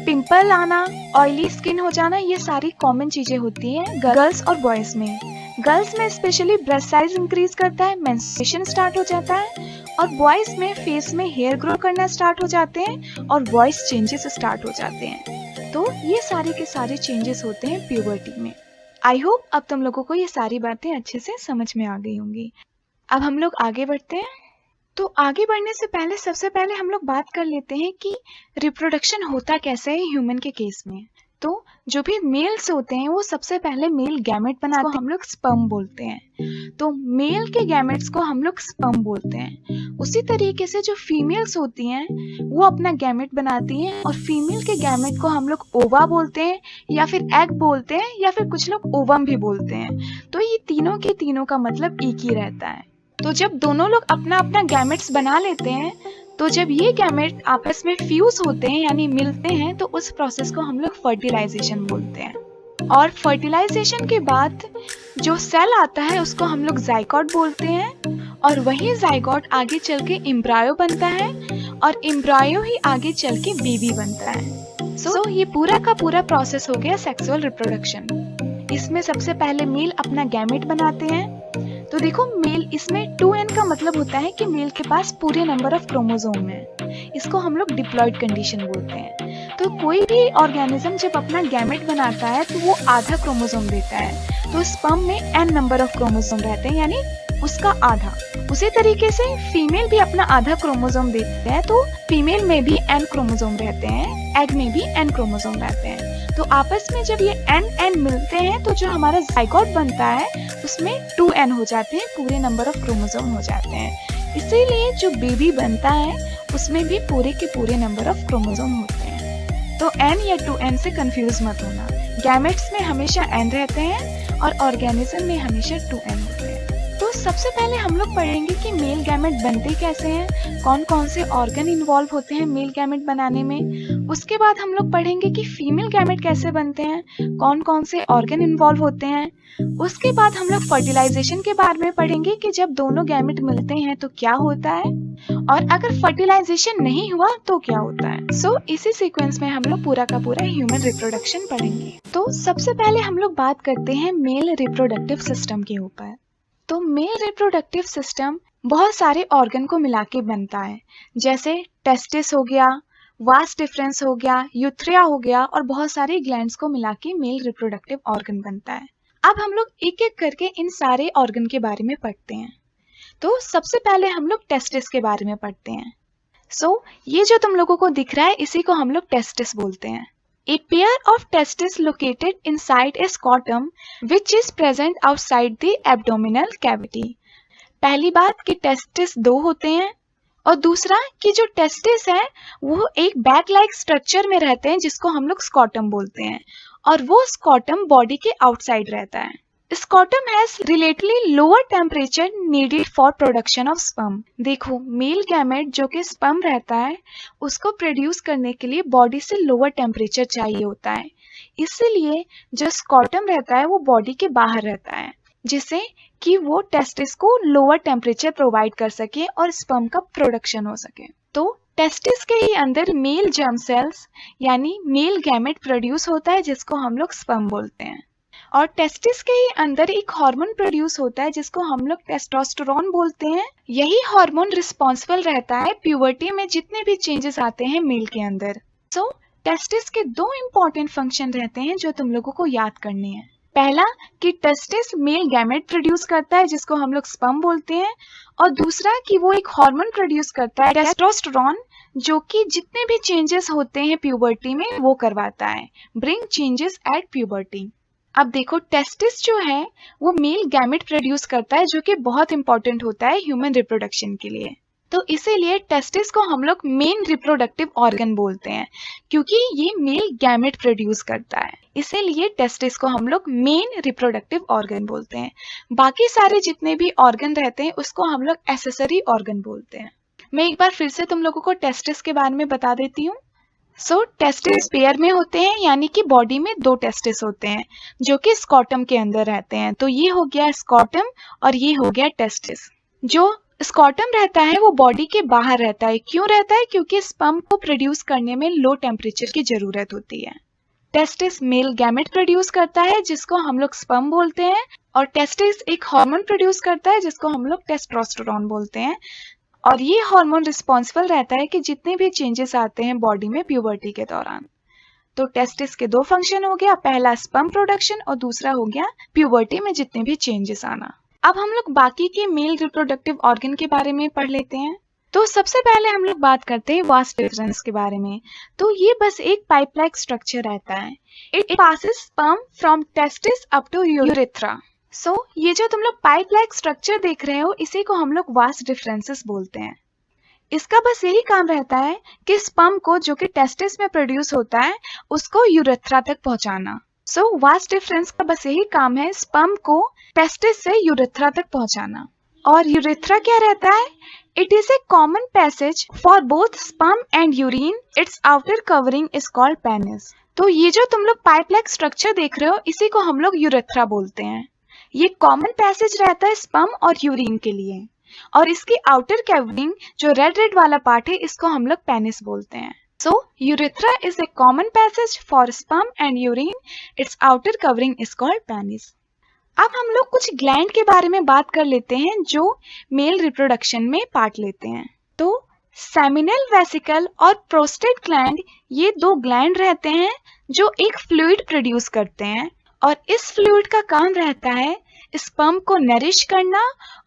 पिंपल आना, ऑयली स्किन हो जाना, ये सारी कॉमन चीजें होती हैं गर्ल्स और बॉयज में। गर्ल्स में स्पेशली ब्रेस्ट साइज इंक्रीज करता है, मेंस्ट्रुएशन स्टार्ट हो जाता है, और बॉयज में फेस में हेयर ग्रो करना स्टार्ट हो जाते हैं और वॉइस चेंजेस स्टार्ट हो जाते हैं। तो ये सारे के सारे चेंजेस होते हैं प्यूबर्टी में। आई होप अब तुम लोगों को ये सारी बातें अच्छे से समझ में आ गई होंगी। अब हम लोग आगे बढ़ते हैं। तो आगे बढ़ने से पहले सबसे पहले हम लोग बात कर लेते हैं कि रिप्रोडक्शन होता कैसे है ह्यूमन के केस में। तो जो भी मेल्स होते हैं वो सबसे पहले मेल गैमेट बनाते हैं, हम लोग स्पर्म बोलते हैं। तो मेल के गैमेट्स को हम लोग स्पर्म बोलते हैं। उसी तरीके से जो फीमेल्स होती हैं वो अपना गैमेट बनाती हैं, और फीमेल के गैमेट को हम लोग ओवा बोलते हैं, या फिर एग बोलते हैं, या फिर कुछ लोग ओवम भी बोलते हैं। तो ये तीनों के तीनों का मतलब एक ही रहता है। तो जब दोनों लोग अपना अपना गैमेट्स बना लेते हैं, तो जब ये गैमेट आपस में फ्यूज होते हैं यानी मिलते हैं, तो उस प्रोसेस को हम लोग फर्टिलाइजेशन बोलते हैं। और फर्टिलाइजेशन के बाद जो सेल आता है उसको हम लोग जाइगोट बोलते हैं, और वही जाइगोट आगे चल के एम्ब्रायो बनता है, और एम्ब्रायो ही आगे चल के बेबी बनता है। सो ये पूरा का पूरा प्रोसेस हो गया सेक्सुअल रिप्रोडक्शन। इसमें सबसे पहले मेल अपना गैमेट बनाते हैं। तो देखो मेल, इसमें 2n का मतलब होता है कि मेल के पास पूरे नंबर ऑफ क्रोमोसोम है। इसको हम लोग डिप्लॉयड कंडीशन बोलते हैं। तो कोई भी ऑर्गेनिज्म जब अपना गैमेट बनाता है तो वो आधा क्रोमोसोम देता है। तो स्पर्म में n नंबर ऑफ क्रोमोसोम रहते हैं, यानी उसका आधा। उसी तरीके से फीमेल भी अपना आधा क्रोमोसोम देते हैं, तो फीमेल में भी n क्रोमोसोम रहते हैं, एग में भी n क्रोमोसोम रहते हैं। तो आपस में जब ये n मिलते हैं तो जो हमारा जाइगोट बनता है उसमें 2n हो जाते हैं, पूरे नंबर ऑफ क्रोमोसोम हो जाते हैं। इसीलिए जो बेबी बनता है उसमें भी पूरे के पूरे नंबर ऑफ क्रोमोसोम होते हैं। तो n या 2n से कंफ्यूज मत होना। गैमेट्स में हमेशा n रहते हैं और ऑर्गेनिज्म में हमेशा 2n होते हैं। तो सबसे पहले हम लोग पढ़ेंगे कि मेल गैमेट बनते कैसे हैं, कौन कौन से ऑर्गन इन्वॉल्व होते हैं मेल गैमेट बनाने में। उसके बाद हम लोग पढ़ेंगे कि फीमेल गैमेट कैसे बनते हैं, कौन कौन से ऑर्गन इन्वॉल्व होते हैं। उसके बाद हम लोग फर्टिलाइजेशन के बारे में पढ़ेंगे कि जब दोनों गैमेट मिलते हैं तो क्या होता है, और अगर फर्टिलाइजेशन नहीं हुआ तो क्या होता है। सो इसी सीक्वेंस में हम लोग पूरा का पूरा ह्यूमन रिप्रोडक्शन पढ़ेंगे। तो सबसे पहले हम लोग बात करते हैं मेल रिप्रोडक्टिव सिस्टम के ऊपर। तो मेल रिप्रोडक्टिव सिस्टम बहुत सारे ऑर्गन को मिला के बनता है, जैसे टेस्टिस हो गया, वास डिफरेंस हो गया, यूथ्रिया हो गया, और बहुत सारे ग्लैंड्स को मिला के मेल रिप्रोडक्टिव ऑर्गन बनता है। अब हम लोग एक एक करके इन सारे ऑर्गन के बारे में पढ़ते हैं। तो सबसे पहले हम लोग टेस्टिस के बारे में पढ़ते हैं। सो ये जो तुम लोगों को दिख रहा है इसी को हम लोग टेस्टिस बोलते हैं। A pair of testes located inside a scrotum which is present outside the abdominal cavity। पहली बात कि टेस्टिस दो होते हैं, और दूसरा कि जो टेस्टिस है वो एक बैग लाइक स्ट्रक्चर में रहते हैं जिसको हम लोग स्क्रॉटम बोलते हैं, और वो स्क्रॉटम बॉडी के आउटसाइड रहता है। Scrotum has relatively lower temperature needed for production of sperm. देखो मेल गैमेट जो कि स्पर्म रहता है उसको प्रोड्यूस करने के लिए बॉडी से लोअर टेम्परेचर चाहिए होता है, इसलिए जो स्क्रॉटम रहता है वो बॉडी के बाहर रहता है, जिससे कि वो टेस्टिस को लोअर टेम्परेचर प्रोवाइड कर सके और स्पर्म का प्रोडक्शन हो सके। तो टेस्टिस के ही अंदर मेल जर्म सेल्स यानी मेल गैमेट प्रोड्यूस होता है जिसको हम लोग स्पर्म बोलते हैं, और टेस्टिस के ही अंदर एक हार्मोन प्रोड्यूस होता है जिसको हम लोग टेस्टोस्टेरोन बोलते हैं। यही हार्मोन रिस्पॉन्सिबल रहता है प्यूबर्टी में जितने भी चेंजेस आते हैं मेल के अंदर। सो टेस्टिस के दो इंपॉर्टेंट फंक्शन रहते हैं जो तुम लोगों को याद करने हैं। पहला कि टेस्टिस मेल गैमेट प्रोड्यूस करता है जिसको हम लोग स्पर्म बोलते हैं, और दूसरा कि वो एक हार्मोन प्रोड्यूस करता है टेस्टोस्टेरोन, जो कि जितने भी चेंजेस होते हैं प्यूबर्टी में वो करवाता है, ब्रिंग चेंजेस एट प्यूबर्टी। अब देखो टेस्टिस जो है वो मेल गैमेट प्रोड्यूस करता है जो कि बहुत इंपॉर्टेंट होता है ह्यूमन रिप्रोडक्शन के लिए। तो इसीलिए टेस्टिस को हम लोग मेन रिप्रोडक्टिव ऑर्गन बोलते हैं, क्योंकि ये मेल गैमेट प्रोड्यूस करता है, इसीलिए टेस्टिस को हम लोग मेन रिप्रोडक्टिव ऑर्गन बोलते हैं। बाकी सारे जितने भी ऑर्गन रहते हैं उसको हम लोग एसेसरी ऑर्गन बोलते हैं। मैं एक बार फिर से तुम लोगों को टेस्टिस के बारे में बता देती हूँ। टेस्टिस पेयर में होते हैं, यानी कि बॉडी में 2 टेस्टिस होते हैं जो कि स्कॉटम के अंदर रहते हैं। तो ये हो गया स्कॉटम और ये हो गया टेस्टिस। जो स्कॉटम रहता है वो बॉडी के बाहर रहता है। क्यों रहता है? क्योंकि स्पर्म को प्रोड्यूस करने में लो टेम्परेचर की जरूरत होती है। टेस्टिस मेल गैमेट प्रोड्यूस करता है जिसको हम लोग स्पर्म बोलते हैं, और टेस्टिस एक हार्मोन प्रोड्यूस करता है जिसको हम लोग टेस्टोस्टेरोन बोलते हैं। और ये हार्मोन रिस्पॉन्सिबल रहता है कि जितने भी चेंजेस आते हैं बॉडी में प्यूबर्टी के दौरान। तो टेस्टिस के 2 फंक्शन हो गया, पहला स्पर्म प्रोडक्शन और दूसरा हो गया प्यूबर्टी में जितने भी चेंजेस आना। अब हम लोग बाकी के मेल रिप्रोडक्टिव ऑर्गन के बारे में पढ़ लेते हैं। तो सबसे पहले हम लोग बात करते हैं वास डिफरेंस के बारे में। तो ये बस एक पाइप लाइक स्ट्रक्चर रहता है। It passes sperm from testis up to urethra. ये जो तुम लोग पाइप लाइक स्ट्रक्चर देख रहे हो इसी को हम लोग वास डिफरेंसेस बोलते हैं। इसका बस यही काम रहता है कि स्पर्म को जो कि टेस्टिस में प्रोड्यूस होता है उसको यूरेथ्रा तक पहुंचाना। वास डिफरेंस का बस यही काम है, स्पर्म को टेस्टिस से यूरेथ्रा तक पहुंचाना। और यूरेथ्रा क्या रहता है? It is a common passage for both sperm and urine. It's outer covering is called penis. तो ये जो तुम लोग पाइप लाइक स्ट्रक्चर देख रहे हो इसी को हम लोग यूरेथ्रा बोलते हैं। ये कॉमन पैसेज रहता है स्पर्म और यूरिन के लिए, और इसकी आउटर कवरिंग जो रेड रेड वाला पार्ट है इसको हम लोग पेनिस बोलते हैं। Urethra is a common passage for sperm and urine. Its outer covering is called penis. अब हम लोग कुछ ग्लैंड के बारे में बात कर लेते हैं जो मेल रिप्रोडक्शन में पार्ट लेते हैं। तो सेमिनल वेसिकल और प्रोस्टेट ग्लैंड, ये 2 ग्लैंड रहते हैं जो एक फ्लूइड प्रोड्यूस करते हैं, और इस फ्लूइड का काम रहता है स्पर्म को नरिश करना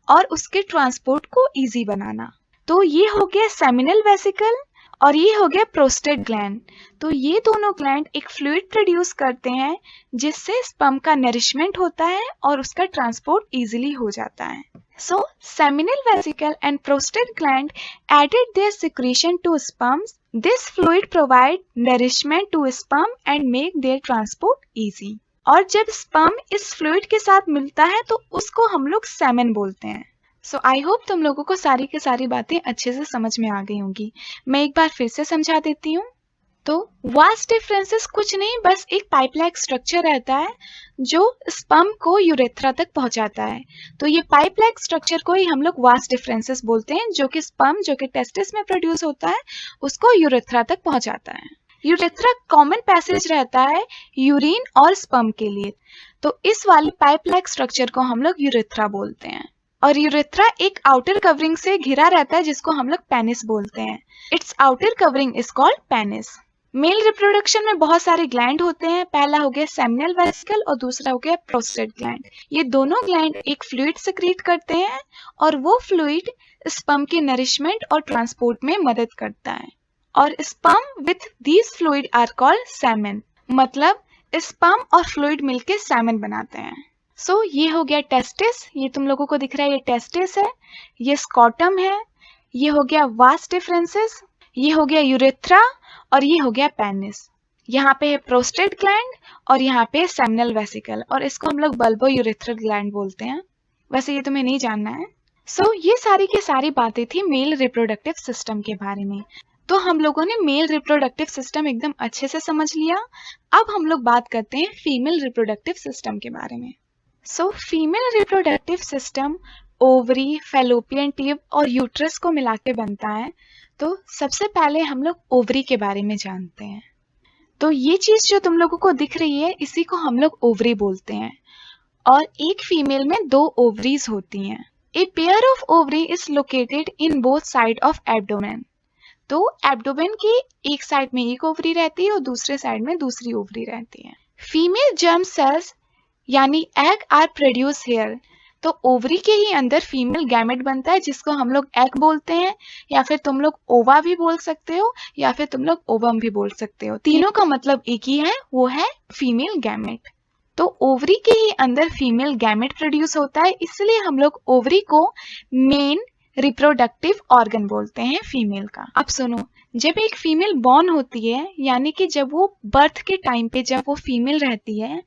और उसके ट्रांसपोर्ट को इजी बनाना। तो ये हो गया सेमिनल वेसिकल और ये हो गया प्रोस्टेट ग्लैंड। तो ये दोनों ग्लैंड एक फ्लूइड प्रोड्यूस करते हैं जिससे स्पर्म का नरिशमेंट होता है और उसका ट्रांसपोर्ट इजीली हो जाता है। Seminal vesicle and prostate gland added their secretion to sperms. This fluid provide nourishment to sperm and make their transport easy. और जब स्पर्म इस फ्लूइड के साथ मिलता है तो उसको हम लोग सेमेन बोलते हैं। आई होप तुम लोगों को सारी की सारी बातें अच्छे से समझ में आ गई होंगी। मैं एक बार फिर से समझा देती हूँ। तो वास डिफरेंसेस कुछ नहीं, बस एक पाइप लाइक स्ट्रक्चर रहता है जो स्पर्म को यूरेथ्रा तक पहुंचाता है। तो ये पाइप लाइक स्ट्रक्चर को ही हम लोग वास डिफरेंसेस बोलते हैं, जो कि स्पर्म जो कि टेस्टिस में प्रोड्यूस होता है उसको यूरेथ्रा तक पहुंचाता है। यूरेथ्रा कॉमन पैसेज रहता है यूरिन और स्पर्म के लिए, तो इस वाली पाइप लाइक स्ट्रक्चर को हम लोग यूरेथ्रा बोलते हैं। और यूरेथ्रा एक आउटर कवरिंग से घिरा रहता है जिसको हम लोग पेनिस बोलते हैं। Its outer covering is called penis. Male reproduction में बहुत सारे ग्लैंड होते हैं। पहला हो गया सेमिनल वेसिकल और दूसरा हो गया प्रोस्टेट ग्लैंड। ये दोनों ग्लैंड एक फ्लूइड सेक्रेट करते हैं और वो फ्लूइड स्पर्म के नरिशमेंट और ट्रांसपोर्ट में मदद करता है। और sperm with these fluid are called semen, मतलब स्पर्म और फ्लूइड मिलके सेमेन बनाते हैं। ये हो गया टेस्टिस, ये तुम लोगों को दिख रहा है, ये टेस्टिस है, ये स्कॉटम है, ये हो गया वास डिफरेंसेस, ये हो गया यूरेथ्रा और ये हो गया पेनिस। यहाँ पे है प्रोस्टेट ग्लैंड और यहाँ पे सेमिनल वेसिकल, और इसको हम लोग बल्बो यूरेथ्रल ग्लैंड बोलते हैं। वैसे ये तुम्हें नहीं जानना है। ये सारी की सारी बातें थी मेल रिप्रोडक्टिव सिस्टम के बारे में। तो हम लोगों ने मेल रिप्रोडक्टिव सिस्टम एकदम अच्छे से समझ लिया। अब हम लोग बात करते हैं फीमेल रिप्रोडक्टिव सिस्टम के बारे में। Female reproductive system ovary, fallopian tube और यूट्रस को मिला के बनता है। तो सबसे पहले हम लोग ओवरी के बारे में जानते हैं। तो ये चीज जो तुम लोगों को दिख रही है इसी को हम लोग ओवरी बोलते हैं, और एक फीमेल में 2 ओवरीज होती हैं। A pair of ovary is located in both side of abdomen. तो एब्डोमेन की एक साइड में एक ओवरी रहती है और दूसरे साइड में दूसरी ओवरी रहती है। फीमेल जर्म सेल्स यानी एग आर प्रोड्यूस हियर। तो ओवरी के ही अंदर फीमेल गैमेट बनता है जिसको हम लोग एग बोलते हैं, या फिर तुम लोग ओवा भी बोल सकते हो, या फिर तुम लोग ओवम भी बोल सकते हो। तीनों का मतलब एक ही है, वो है फीमेल गैमेट। तो ओवरी के ही अंदर फीमेल गैमेट प्रोड्यूस होता है, इसलिए हम लोग ओवरी को मेन रिप्रोडक्टिव ऑर्गन बोलते हैं फीमेल का। अब सुनो, जब एक फीमेल बॉर्न होती है, यानी कि जब वो बर्थ के टाइम पे जब वो फीमेल रहती है,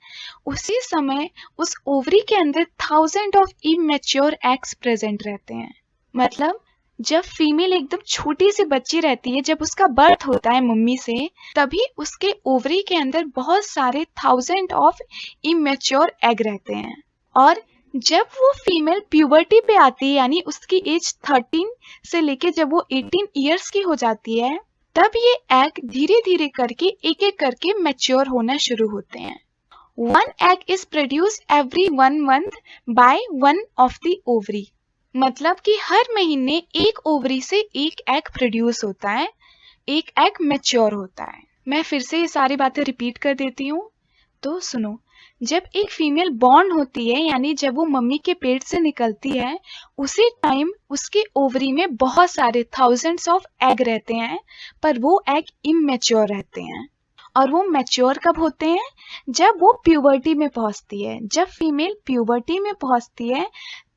उसी समय उस ओवरी के अंदर 1000 ऑफ इमेच्योर एग्स प्रेजेंट रहते हैं। मतलब जब फीमेल एकदम छोटी सी बच्ची रहती है, जब उसका बर्थ होता है मम्मी से, तभी उसके ओवरी के अंदर बहुत सारे 1000 ऑफ इमेच्योर एग रहते हैं। और जब वो फीमेल प्यूबर्टी पे आती है, यानी उसकी एज 13 से लेके जब वो 18 ईयर्स की हो जाती है, तब ये एग धीरे धीरे करके एक एक करके मैच्योर होना शुरू होते हैं। 1 egg is produced every 1 month by one of the ovary। मतलब कि हर महीने एक ओवरी से एक एग प्रोड्यूस होता है, एक एग मैच्योर होता है। मैं फिर से ये सारी बातें रिपीट कर देती हूँ, तो सुनो। जब एक फीमेल बॉर्न होती है, यानी जब वो मम्मी के पेट से निकलती है, उसी टाइम उसके ओवरी में बहुत सारे 1000s ऑफ एग रहते हैं, पर वो एग इमेच्योर रहते हैं। और वो मैच्योर कब होते हैं? जब वो प्यूबर्टी में पहुंचती है। जब फीमेल प्यूबर्टी में पहुंचती है,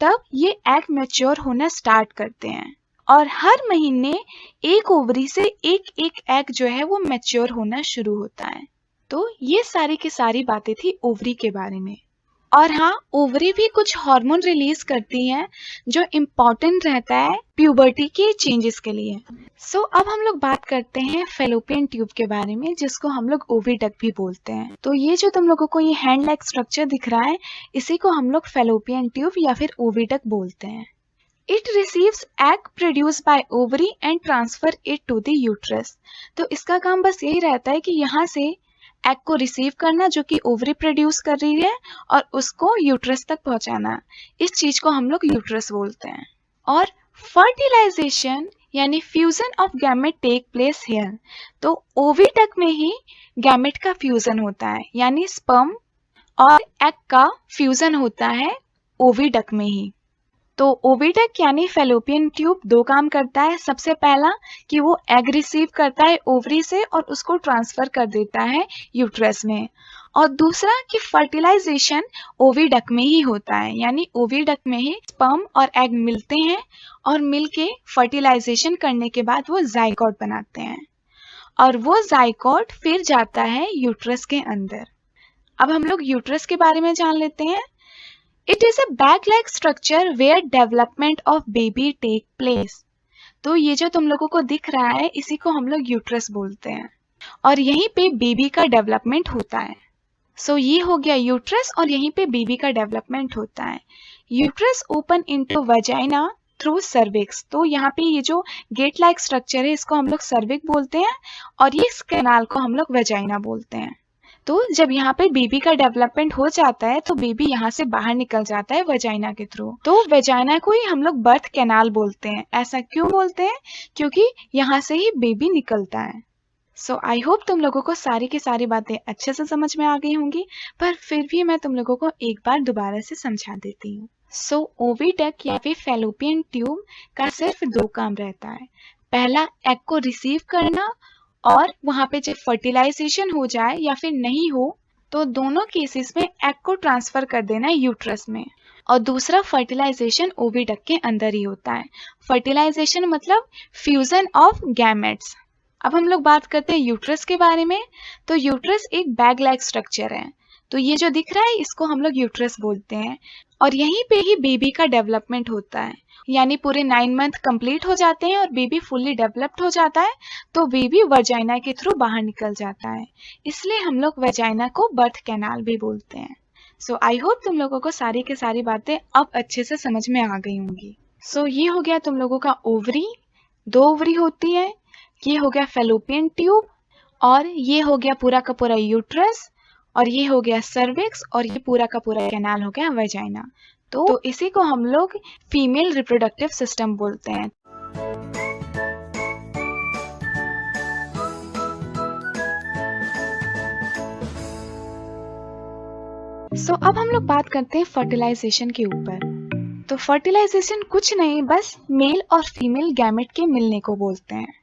तब ये एग मैच्योर होना स्टार्ट करते हैं। और हर महीने एक ओवरी से एक एक एग जो है वो मैच्योर होना शुरू होता है। तो ये सारी की सारी बातें थी ओवरी के बारे में। और हाँ, ओवरी भी कुछ हार्मोन रिलीज करती हैं जो इम्पोर्टेंट रहता है प्यूबर्टी के चेंजेस के लिए। सो अब हम लोग बात करते हैं फेलोपियन ट्यूब के बारे में, जिसको हम लोग ओविडक्ट भी बोलते हैं। तो ये जो तुम लोगों को ये हैंड लाइक स्ट्रक्चर दिख रहा है, इसी को हम लोग फेलोपियन ट्यूब या फिर ओविडक्ट बोलते हैं। It receives egg produce by ovary and transfer it to the uterus. तो इसका काम बस यही रहता है कि यहाँ से एग को रिसीव करना जो कि ओवरी प्रोड्यूस कर रही है, और उसको यूट्रस तक पहुंचाना। इस चीज को हम लोग यूट्रस बोलते हैं। और फर्टिलाइजेशन यानी fusion of gamete take place here. तो ओविडक्ट में ही गैमेट का फ्यूजन होता है, यानी स्पर्म और एग का फ्यूजन होता है ओविडक्ट में ही। तो ओविडक्ट यानी फेलोपियन ट्यूब दो काम करता है। सबसे पहला कि वो एग रिसीव करता है ओवरी से और उसको ट्रांसफर कर देता है यूट्रस में। और दूसरा कि फर्टिलाइजेशन ओविडक्ट में ही होता है, यानी ओविडक्ट में ही स्पर्म और एग मिलते हैं और मिलके फर्टिलाइजेशन करने के बाद वो जाइगोट बनाते हैं, और वो जाइगोट फिर जाता है यूट्रस के अंदर। अब हम लोग यूट्रस के बारे में जान लेते हैं। It is a bag-like structure where development of baby take place। तो ये जो तुम लोगों को दिख रहा है, इसी को हम लोग यूट्रस बोलते हैं, और यहीं पे बेबी का डेवलपमेंट होता है। सो ये हो गया यूट्रस, और यहीं पे बेबी का डेवलपमेंट होता है। Uterus open into vagina through cervix. तो यहाँ पे ये जो गेट लाइक स्ट्रक्चर है, इसको हम लोग सर्विक बोलते हैं, और ये इस कैनाल को हम लोग वजाइना बोलते हैं। तो जब यहाँ पे बेबी का डेवलपमेंट हो जाता है, तो बेबी यहाँ से बाहर निकल जाता है वजाइना के थ्रू। तो वजाइना को ही हम लोग बर्थ कैनाल बोलते हैं। ऐसा क्यों बोलते हैं? क्योंकि यहाँ से ही बेबी निकलता है। सो आई होप तुम लोगों को सारी की सारी बातें अच्छे से समझ में आ गई होंगी, पर फिर भी मैं तुम लोगों को एक बार दोबारा से समझा देती हूँ। सो ओविडक्ट या फिर फेलोपियन ट्यूब का सिर्फ दो काम रहता है। पहला, एग को रिसीव करना, और वहां पे जब फर्टिलाइजेशन हो जाए या फिर नहीं हो, तो दोनों केसेस में एग को ट्रांसफर कर देना यूट्रस में। और दूसरा, फर्टिलाइजेशन ओविडक्ट के अंदर ही होता है। फर्टिलाइजेशन मतलब फ्यूजन ऑफ गैमेट्स। अब हम लोग बात करते हैं यूट्रस के बारे में। तो यूट्रस एक बैग लाइक स्ट्रक्चर है। तो ये जो दिख रहा है, इसको हम लोग यूट्रस बोलते हैं, और यहीं पे ही बेबी का डेवलपमेंट होता है। यानी पूरे 9 मंथ कंप्लीट हो जाते हैं और बेबी फुल्ली डेवलप्ड हो जाता है, तो बेबी वजाइना के थ्रू बाहर निकल जाता है। इसलिए हम लोग वजाइना को बर्थ कैनाल भी बोलते हैं। सो आई होप तुम लोगों को सारी की सारी बातें अब अच्छे से समझ में आ गई होंगी। सो ये हो गया तुम लोगों का ओवरी, 2 ओवरी होती है। ये हो गया फेलोपियन ट्यूब, और ये हो गया पूरा का पूरा यूट्रस, और ये हो गया सर्विक्स, और ये पूरा का पूरा कैनाल हो गया वजाइना। तो इसी को हम लोग फीमेल रिप्रोडक्टिव सिस्टम बोलते हैं। सो अब हम लोग बात करते हैं फर्टिलाइजेशन के ऊपर। तो फर्टिलाइजेशन कुछ नहीं, बस मेल और फीमेल गैमेट के मिलने को बोलते हैं।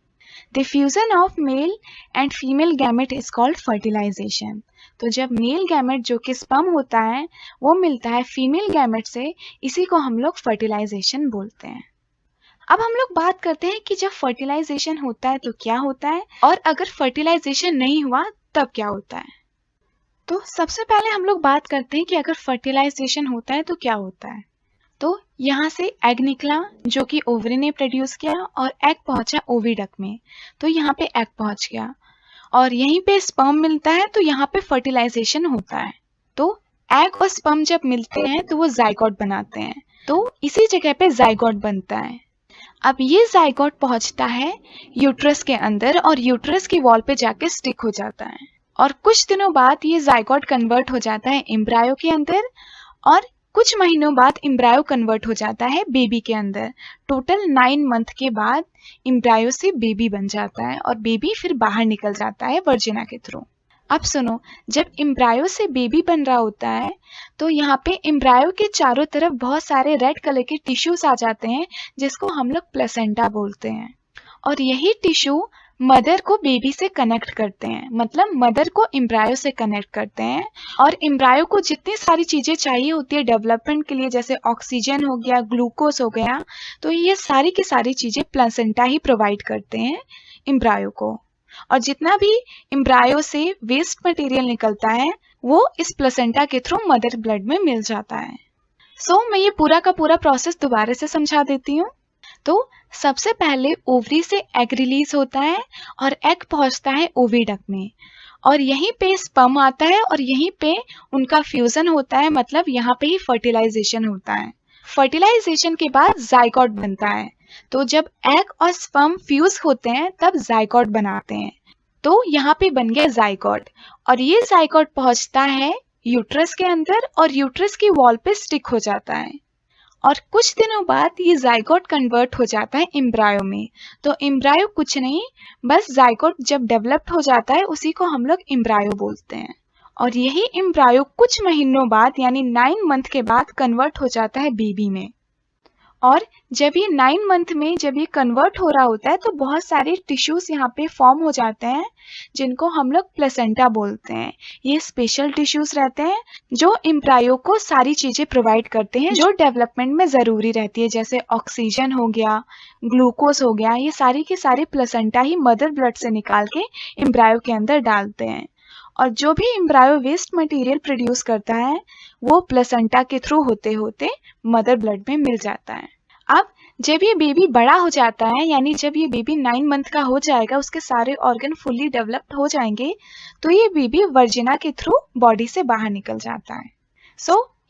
The fusion of male and female gamete is called fertilization. तो जब मेल गैमेट जो कि स्पर्म होता है, वो मिलता है फीमेल गैमेट से, इसी को हम लोग फर्टिलाइजेशन बोलते हैं। अब हम लोग बात करते हैं कि जब फर्टिलाइजेशन होता है तो क्या होता है, और अगर फर्टिलाइजेशन नहीं हुआ तब क्या होता है। तो सबसे पहले हम लोग बात करते हैं कि अगर फर्टिलाइजेशन होता है तो क्या होता है। तो यहाँ से एग निकला जो कि ओवरी ने प्रोड्यूस किया, और एग पहुंचा ओविडक्ट में, तो यहाँ पे एग पहुंच गया, और यहीं पे स्पर्म मिलता है, तो यहाँ पे फर्टिलाइजेशन होता है। तो एग और स्पर्म जब मिलते हैं तो वो जाइगोट बनाते हैं, तो इसी जगह पे जाइगोट बनता है। अब ये जाइगोट पहुंचता है यूट्रस के अंदर, और यूट्रस की वॉल पे जाके स्टिक हो जाता है, और कुछ दिनों बाद ये जाइगोट कन्वर्ट हो जाता है एम्ब्रायो के अंदर, और कुछ महीनों बाद एम्ब्रायो कन्वर्ट हो जाता है बेबी के अंदर। टोटल 9 मंथ के बाद एम्ब्रायो से बेबी बन जाता है, और बेबी फिर बाहर निकल जाता है वर्जिना के थ्रू। अब सुनो, जब एम्ब्रायो से बेबी बन रहा होता है तो यहाँ पे एम्ब्रायो के चारों तरफ बहुत सारे रेड कलर के टिश्यूज आ जाते हैं, जिसको हम लोग प्लेसेंटा बोलते हैं, और यही टिश्यू मदर को बेबी से कनेक्ट करते हैं, मतलब मदर को एम्ब्रायो से कनेक्ट करते हैं। और एम्ब्रायो को जितनी सारी चीज़ें चाहिए होती है डेवलपमेंट के लिए, जैसे ऑक्सीजन हो गया, ग्लूकोज हो गया, तो ये सारी की सारी चीज़ें प्लेसेंटा ही प्रोवाइड करते हैं एम्ब्रायो को। और जितना भी एम्ब्रायो से वेस्ट मटेरियल निकलता है वो इस प्लेसेंटा के थ्रू मदर ब्लड में मिल जाता है। मैं ये पूरा का पूरा प्रोसेस दोबारा से समझा देती हूँ। तो सबसे पहले ओवरी से एग रिलीज होता है, और एग पहुंचता है ओविडक्ट में, और यहीं पे स्पर्म आता है, और यहीं पे उनका फ्यूजन होता है, मतलब यहाँ पे ही फर्टिलाइजेशन होता है। फर्टिलाइजेशन के बाद जाइगोट बनता है, तो जब एग और स्पर्म फ्यूज होते हैं तब जाइगोट बनाते हैं, तो यहाँ पे बन गया जाइगोट, और ये जाइगोट पहुंचता है यूट्रस के अंदर, और यूट्रस की वॉल पे स्टिक हो जाता है, और कुछ दिनों बाद ये जाइगोट कन्वर्ट हो जाता है एम्ब्रायो में। तो एम्ब्रायो कुछ नहीं, बस जाइगोट जब डेवलप्ड हो जाता है उसी को हम लोग एम्ब्रायो बोलते हैं, और यही एम्ब्रायो कुछ महीनों बाद यानी 9 मंथ के बाद कन्वर्ट हो जाता है बेबी में। और जब ये 9 मंथ में जब ये कन्वर्ट हो रहा होता है तो बहुत सारे टिश्यूज यहाँ पे फॉर्म हो जाते हैं, जिनको हम लोग प्लेसेंटा बोलते हैं। ये स्पेशल टिश्यूज रहते हैं जो एम्ब्रायो को सारी चीजें प्रोवाइड करते हैं जो डेवलपमेंट में जरूरी रहती है, जैसे ऑक्सीजन हो गया, ग्लूकोज हो गया, ये सारी के सारे प्लेसेंटा ही मदर ब्लड से निकाल के एम्ब्रायो के अंदर डालते हैं। और जो भी एम्ब्रायो वेस्ट मटेरियल प्रोड्यूस करता है वो प्लेसेंटा के थ्रू होते होते मदर ब्लड में मिल जाता है। अब जब ये बेबी बड़ा हो जाता है, यानी जब ये बेबी 9 मंथ का हो जाएगा, उसके सारे ऑर्गन फुल्ली डेवलप्ड हो जाएंगे, तो ये बेबी वर्जिना के थ्रू बॉडी से बाहर निकल जाता है।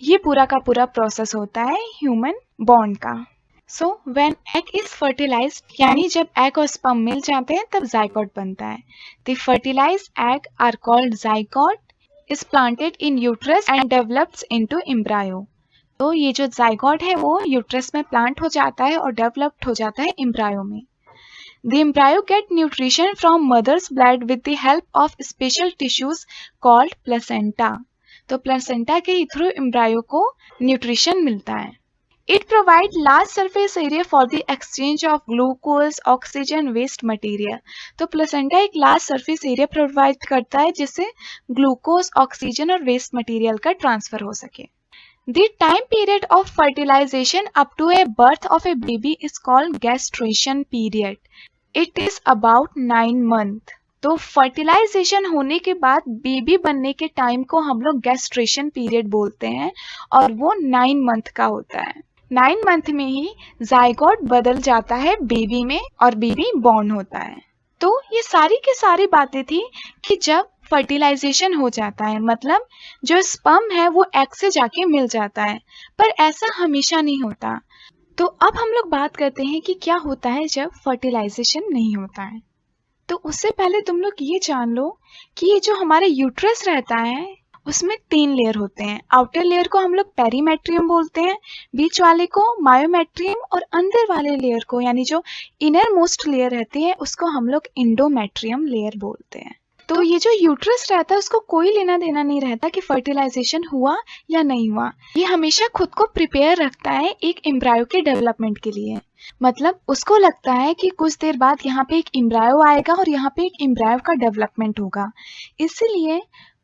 ये पूरा का पूरा प्रोसेस होता है ह्यूमन बॉन्ड का। व्हेन एग इज फर्टिलाइज्ड, यानी जब एग और स्पर्म मिल जाते हैं तब जाइगोट बनता है। The fertilized egg are called zygote, is planted in uterus and develops into embryo. तो ये जो जाइगोट है वो यूट्रस में प्लांट हो जाता है और डेवलप्ड हो जाता है एम्ब्रायो में। The embryo get nutrition from mother's blood with the help of special tissues called placenta. तो प्लेसेंटा के थ्रू एम्ब्रायो को न्यूट्रिशन मिलता है। It provides large surface area for the exchange of glucose, oxygen, waste material. तो placenta एक large surface area provide करता है जिससे ग्लूकोज, ऑक्सीजन और वेस्ट मटेरियल का ट्रांसफर हो सके। The time period of fertilization up to a birth of a baby is called gestation period. It is about 9 month. तो फर्टिलाइजेशन होने के बाद बेबी बनने के टाइम को हम लोग गेस्ट्रेशन पीरियड बोलते हैं, और वो 9 मंथ का होता है। 9 मंथ में ही जाइगोट बदल जाता है बेबी में और बेबी बॉर्न होता है। तो ये सारी की सारी बातें थी कि जब फर्टिलाइजेशन हो जाता है, मतलब जो स्पर्म है वो एग से जाके मिल जाता है, पर ऐसा हमेशा नहीं होता। तो अब हम लोग बात करते हैं कि क्या होता है जब फर्टिलाइजेशन नहीं होता है। तो उससे पहले तुम लोग ये जान लो कि ये जो हमारे यूट्रस रहता है उसमें 3 लेयर होते हैं। आउटर लेयर को हम लोग पेरीमेट्रियम बोलते हैं, बीच वाले को मायोमेट्रियम, और अंदर वाले लेयर को यानी जो इनर मोस्ट लेयर रहती है उसको हम लोग इंडोमेट्रियम लेयर बोलते हैं। तो ये जो यूट्रस रहता है उसको कोई लेना देना नहीं रहता कि फर्टिलाइजेशन हुआ या नहीं हुआ। ये हमेशा खुद को प्रिपेयर रखता है एक एम्ब्रायो के डेवलपमेंट के लिए। मतलब उसको लगता है कि कुछ देर बाद यहाँ पे एक एम्ब्रायो आएगा और यहाँ पे एक एम्ब्रायो का डेवलपमेंट होगा, इसलिए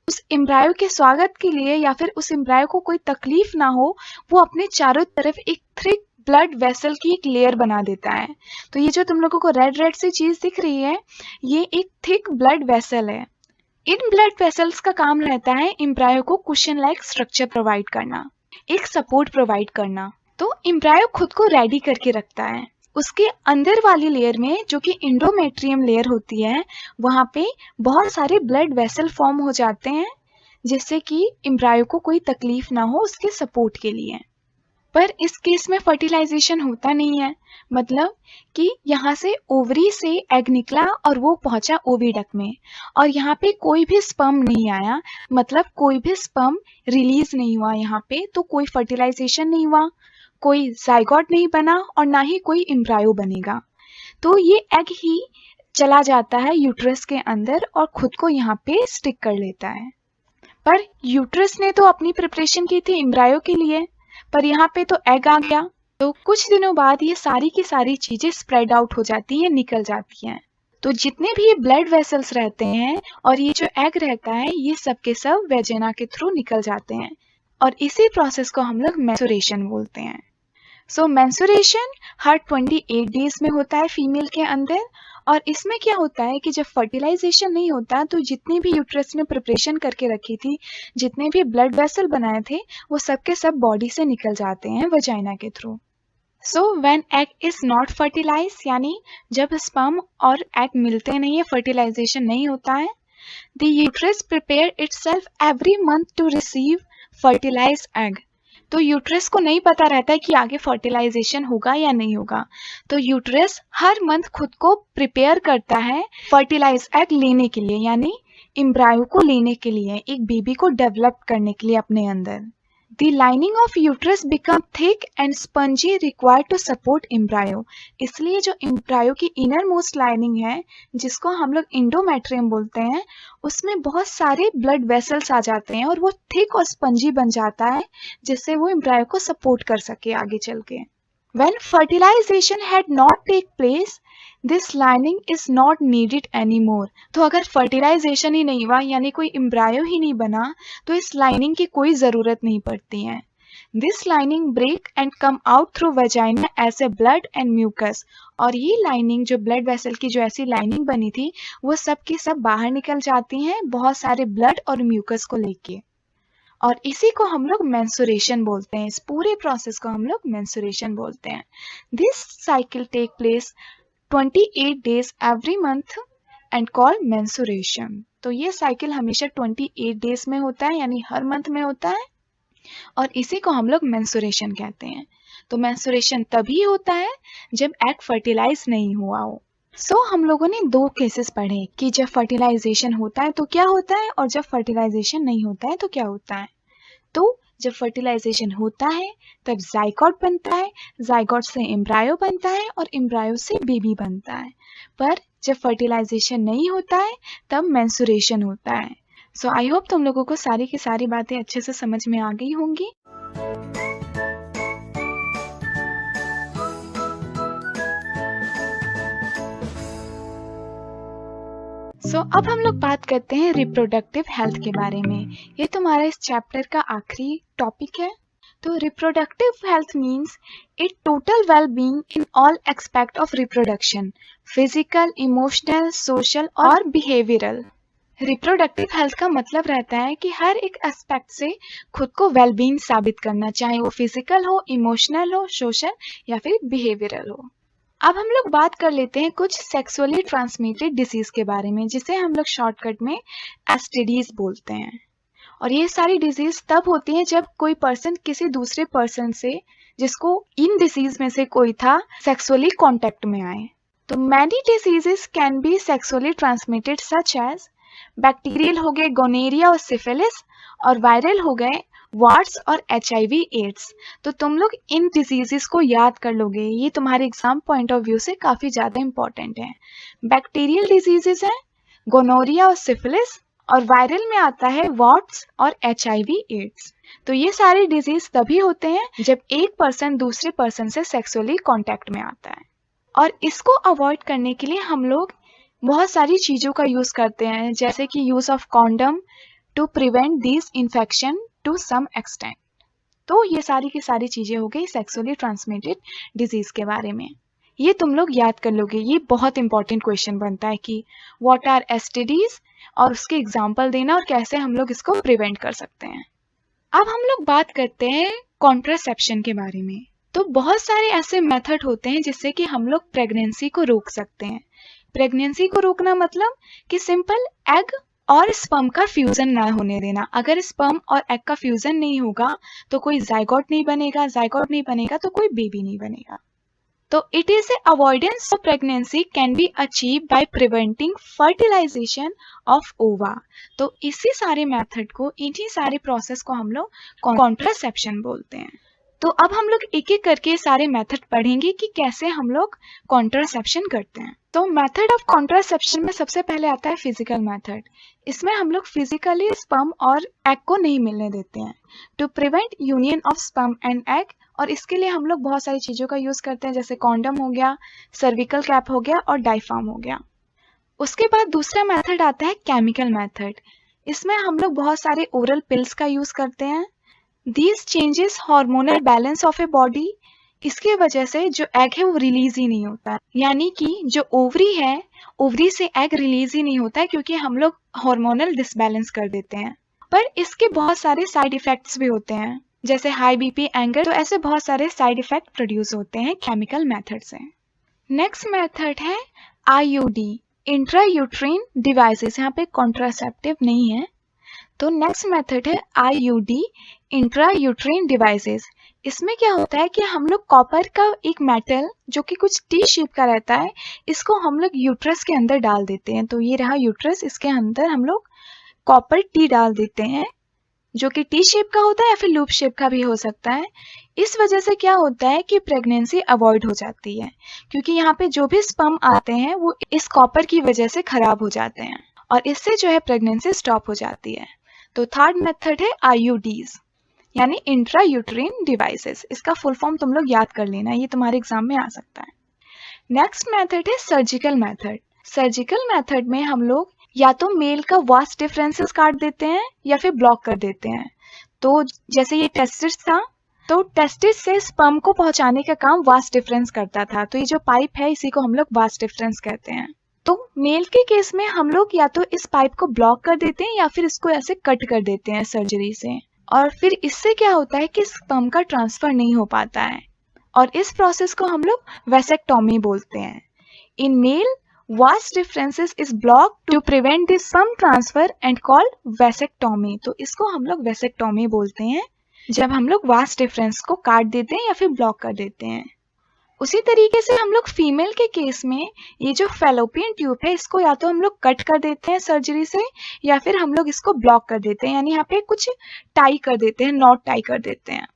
उस एम्ब्रायो के स्वागत के लिए या फिर उस एम्ब्रायो को कोई तकलीफ ना हो, वो अपने चारों तरफ एक थिक ब्लड वेसल की एक लेयर बना देता है। तो ये जो तुम लोगों को रेड रेड सी चीज दिख रही है, ये एक थिक ब्लड वेसल है। इन ब्लड वेसल्स का काम रहता है एम्ब्रायो को कुशन लाइक स्ट्रक्चर प्रोवाइड करना, एक सपोर्ट प्रोवाइड करना। तो एम्ब्रायो खुद को रेडी करके रखता है। उसके अंदर वाली लेयर में, जो कि एंडोमेट्रियम लेयर होती है, वहां पे बहुत सारे ब्लड वेसल फॉर्म हो जाते हैं, जिससे कि एम्ब्रायो को कोई तकलीफ ना हो उसके सपोर्ट के लिए। पर इस केस में फर्टिलाइजेशन होता नहीं है, मतलब कि यहाँ से ओवरी से एग निकला और वो पहुंचा ओविडक्ट में, और यहाँ पे कोई भी स्पर्म नहीं आया, मतलब कोई भी स्पर्म रिलीज नहीं हुआ यहाँ पे, तो कोई फर्टिलाइजेशन नहीं हुआ, कोई जाइगोट नहीं बना और ना ही कोई एम्ब्रायो बनेगा। तो ये एग ही चला जाता है यूट्रस के अंदर और खुद को यहाँ पे स्टिक कर लेता है। पर यूट्रस ने तो अपनी प्रिपरेशन की थी एम्ब्रायो के लिए, पर यहाँ पे तो एग आ गया। तो कुछ दिनों बाद ये सारी की सारी चीजें स्प्रेड आउट हो जाती हैं, निकल जाती हैं। तो जितने भी ब्लड वेसल्स रहते हैं और ये जो एग रहता है, ये सब के सब वेजिना के थ्रू निकल जाते हैं, और इसी प्रोसेस को हम लोग मेंस्ट्रुएशन बोलते हैं। सो मेंस्ट्रुएशन हर 28 डेज में होता है फीमेल के अंदर, और इसमें क्या होता है कि जब फर्टिलाइजेशन नहीं होता तो जितनी भी यूट्रस ने प्रिपरेशन करके रखी थी, जितने भी ब्लड वेसल बनाए थे, वो सब के सब बॉडी से निकल जाते हैं वजाइना के through. So when egg is not fertilize, यानी जब स्पर्म और एग मिलते नहीं है, फर्टिलाइजेशन नहीं होता है, the uterus prepare itself every month to receive fertilize egg. तो यूट्रस को नहीं पता रहता है कि आगे फर्टिलाइजेशन होगा या नहीं होगा, तो यूट्रस हर मंथ खुद को प्रिपेयर करता है फर्टिलाइज एग लेने के लिए, यानी एम्ब्रायो को लेने के लिए, एक बेबी को डेवलप करने के लिए अपने अंदर। The lining of uterus become thick and spongy required to support embryo। इसलिए जो embryo की inner most lining है, जिसको हम लोग endometrium बोलते हैं, उसमें बहुत सारे blood vessels आ जाते हैं और वो thick और spongy बन जाता है, जिससे वो embryo को support कर सके आगे चल के। When fertilization had not take place, this lining is not needed anymore। तो अगर फर्टिलाइजेशन ही नहीं हुआ, यानी कोई एम्ब्रायो ही नहीं बना, तो इस लाइनिंग की कोई ज़रूरत नहीं पड़ती है। This lining break and come out through vagina as a blood and mucus. और ये लाइनिंग, जो ब्लड वेसल की जो ऐसी लाइनिंग बनी थी, वो सब की सब बाहर निकल जाती हैं बहुत सारे ब्लड और म्यूकस को लेके, और इसी को हम लोग मेंस्ट्रुएशन बोलते हैं। इस पूरे प्रोसेस को हम लोग मेंस्ट्रुएशन बोलते हैं। This cycle take place 28 days every month and called menstruation. तो ये साइकिल हमेशा 28 डेज में होता है, यानी हर मंथ में होता है, और इसी को हम लोग मेंस्ट्रुएशन कहते हैं। तो मेंस्ट्रुएशन तभी होता है जब एग फर्टिलाइज नहीं हुआ हो। सो हम लोगों ने दो केसेस पढ़े कि जब फर्टिलाइजेशन होता है तो क्या होता है, और जब फर्टिलाइजेशन नहीं होता है तो क्या होता है। तो जब फर्टिलाइजेशन होता है तब जाइगोट बनता है, जाइगोट से एम्ब्रायो बनता है, और एम्ब्रायो से बेबी बनता है। पर जब फर्टिलाइजेशन नहीं होता है तब मेंस्ट्रुएशन होता है। सो आई होप तुम लोगों को सारी की सारी बातें अच्छे से समझ में आ गई होंगी। अब हम लोग बात करते हैं रिप्रोडक्टिव हेल्थ के बारे में। ये तुम्हारा इस चैप्टर का आखिरी टॉपिक है। तो reproductive health means it total well being in all expect of reproduction, physical, emotional, social और बिहेवियरल। रिप्रोडक्टिव हेल्थ का मतलब रहता है कि हर एक एस्पेक्ट से खुद को वेल बीइंग साबित करना, चाहे वो फिजिकल हो, इमोशनल हो, सोशल या फिर बिहेवियरल हो। अब हम लोग बात कर लेते हैं कुछ सेक्सुअली ट्रांसमिटेड डिसीज के बारे में, जिसे हम लोग शॉर्टकट में एसटीडीज बोलते हैं। और ये सारी डिजीज तब होती हैं जब कोई पर्सन किसी दूसरे पर्सन से, जिसको इन डिसीज में से कोई था, सेक्सुअली कांटेक्ट में आए। तो many diseases can be sexually transmitted such as bacterial हो गए गोनेरिया और सिफिलिस, और वायरल हो गए वार्ड्स और HIV एड्स। तो तुम लोग इन डिजीजेस को याद कर लोगे, ये तुम्हारे एग्जाम पॉइंट ऑफ व्यू से काफी ज्यादा इंपॉर्टेंट है। बैक्टीरियल डिजीजेस हैं गोनोरिया और सिफिलिस, और वायरल में आता है वार्ड्स और HIV एड्स। तो ये सारे डिजीज तभी होते हैं जब एक पर्सन दूसरे पर्सन से सेक्सुअली कांटेक्ट में आता है। और इसको अवॉइड करने के लिए हम लोग बहुत सारी चीजों का यूज करते हैं, जैसे कि use of condom to prevent this infection to some extent. तो ये सारी की सारी चीज़ें हो गई सेक्सुअली ट्रांसमिटेड डिजीज़ के बारे में। ये तुम लोग याद कर लोगे, ये बहुत इंपॉर्टेंट क्वेश्चन बनता है कि व्हाट आर एसटीडीज और उसके एग्जाम्पल देना और कैसे हम लोग इसको प्रिवेंट कर सकते हैं। अब हम लोग बात करते हैं कॉन्ट्रासेप्शन के बारे में। तो बहुत सारे ऐसे मेथड होते हैं जिससे कि हम लोग प्रेगनेंसी को रोक सकते हैं। प्रेगनेंसी को रोकना मतलब कि सिंपल एग और स्पर्म का फ्यूजन ना होने देना। अगर स्पर्म और एग का फ्यूजन नहीं होगा तो कोई जाइगोट नहीं बनेगा, जाइगोट नहीं बनेगा तो कोई बेबी नहीं बनेगा। तो it is avoidance of pregnancy can be achieve by preventing fertilization of ova. तो इसी सारे मेथड को, इन्हीं सारे प्रोसेस को हम लोग कॉन्ट्रासेप्शन बोलते हैं। तो अब हम लोग एक एक करके सारे मेथड पढ़ेंगे कि कैसे हम लोग कॉन्ट्रासेप्शन करते हैं। तो मेथड ऑफ कॉन्ट्रासेप्शन में सबसे पहले आता है फिजिकल मेथड। इसमें हम लोग फिजिकली स्पर्म और एग को नहीं मिलने देते हैं to prevent union of sperm and egg. और इसके लिए हम लोग बहुत सारी चीज़ों का यूज़ करते हैं, जैसे कॉन्डम हो गया, सर्विकल कैप हो गया और डायफ्राम हो गया। उसके बाद दूसरा मेथड आता है केमिकल मेथड। इसमें हम लोग बहुत सारे ओरल पिल्स का यूज़ करते हैं। These changes hormonal balance of a body. इसके वजह से जो एग है वो रिलीज ही नहीं होता, यानी कि जो ओवरी है, ओवरी से एग रिलीज ही नहीं होता है क्योंकि हम लोग हार्मोनल डिसबैलेंस कर देते हैं। पर इसके बहुत सारे साइड इफेक्ट्स भी होते हैं, जैसे हाई बीपी, एंगर। तो ऐसे बहुत सारे साइड इफेक्ट प्रोड्यूस होते हैं केमिकल मेथड से। नेक्स्ट मेथड है आईयूडी, इंट्रा यूट्रीन डिवाइसेस। यहाँ पे कॉन्ट्रासेप्टिव नहीं है। तो नेक्स्ट मेथड है आईयूडी, इंट्रा यूट्रीन डिवाइसेस। इसमें क्या होता है कि हम लोग कॉपर का एक मेटल जो कि कुछ टी शेप का रहता है, इसको हम लोग यूट्रस के अंदर डाल देते हैं। तो ये रहा यूट्रस, इसके अंदर हम लोग कॉपर टी डाल देते हैं जो कि टी शेप का होता है या फिर लूप शेप का भी हो सकता है। इस वजह से क्या होता है कि प्रेगनेंसी अवॉइड हो जाती है, क्योंकि यहाँ पे जो भी स्पर्म आते हैं वो इस कॉपर की वजह से खराब हो जाते हैं और इससे जो है प्रेगनेंसी स्टॉप हो जाती है। तो थर्ड मेथड है आईयूडीज, यानी इंट्रा यूट्रीन डिवाइसेस। इसका फुल फॉर्म तुम लोग याद कर लेना, ये तुम्हारे एग्जाम में आ सकता है। नेक्स्ट मेथड है सर्जिकल मेथड। सर्जिकल मेथड में हम लोग या तो मेल का वास्ट डिफरेंसेस काट देते हैं या फिर ब्लॉक कर देते हैं। तो जैसे ये टेस्टिस था, तो टेस्टिस से स्पर्म को पहुंचाने का काम वास्ट डिफरेंस करता था। तो ये जो पाइप है इसी को हम लोग वास्ट डिफरेंस कहते हैं। तो मेल के केस में हम लोग या तो इस पाइप को ब्लॉक कर देते हैं या फिर इसको ऐसे कट कर देते हैं सर्जरी से, और फिर इससे क्या होता है कि स्पर्म का ट्रांसफर नहीं हो पाता है और इस प्रोसेस को हम लोग वेसेक्टोमी बोलते हैं। In male vas deferens is block to prevent this sperm transfer and called vasectomy. तो इसको हम लोग वेसेक्टोमी बोलते हैं जब हम लोग वास्ट डिफरेंस को काट देते हैं या फिर ब्लॉक कर देते हैं। उसी तरीके से हम लोग फीमेल के केस में ये जो फैलोपियन ट्यूब है इसको या तो हम लोग कट कर देते हैं सर्जरी से या फिर हम लोग इसको ब्लॉक कर देते हैं, यानी यहाँ पे कुछ टाई कर देते हैं, नॉट टाई कर देते हैं।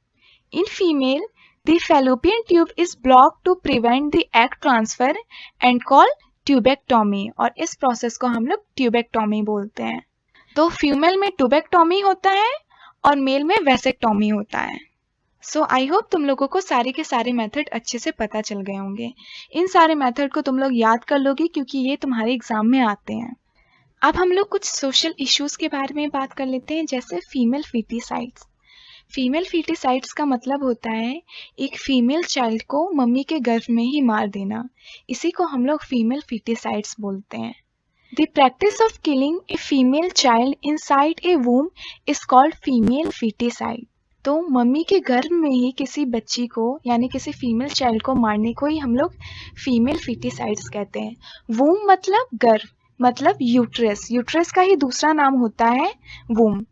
In female the fallopian tube is block to prevent the egg transfer and called tubectomy, और इस प्रोसेस को हम लोग ट्यूबेक्टोमी बोलते हैं। तो फीमेल में ट्यूबेक्टोमी होता है और मेल में वेसेक्टोमी होता है। सो आई होप तुम लोगों को सारे के सारे मेथड अच्छे से पता चल गए होंगे। इन सारे मेथड को तुम लोग याद कर लोगे क्योंकि ये तुम्हारे एग्जाम में आते हैं। अब हम लोग कुछ सोशल इश्यूज के बारे में बात कर लेते हैं, जैसे फीमेल फीटिसाइड्स। फीमेल फीटिसाइड्स का मतलब होता है एक फीमेल चाइल्ड को मम्मी के गर्भ में ही मार देना। इसी को हम लोग फीमेल फीटिसाइड्स बोलते हैं। The practice of killing a female child inside a womb is called female foeticide. तो मम्मी के गर्भ में ही किसी बच्ची को यानी किसी फीमेल चाइल्ड को मारने को ही हम लोग फीमेल फीटिसाइड्स कहते हैं। वूम मतलब गर्भ, मतलब यूट्रस। यूट्रस का ही दूसरा नाम होता है वूम।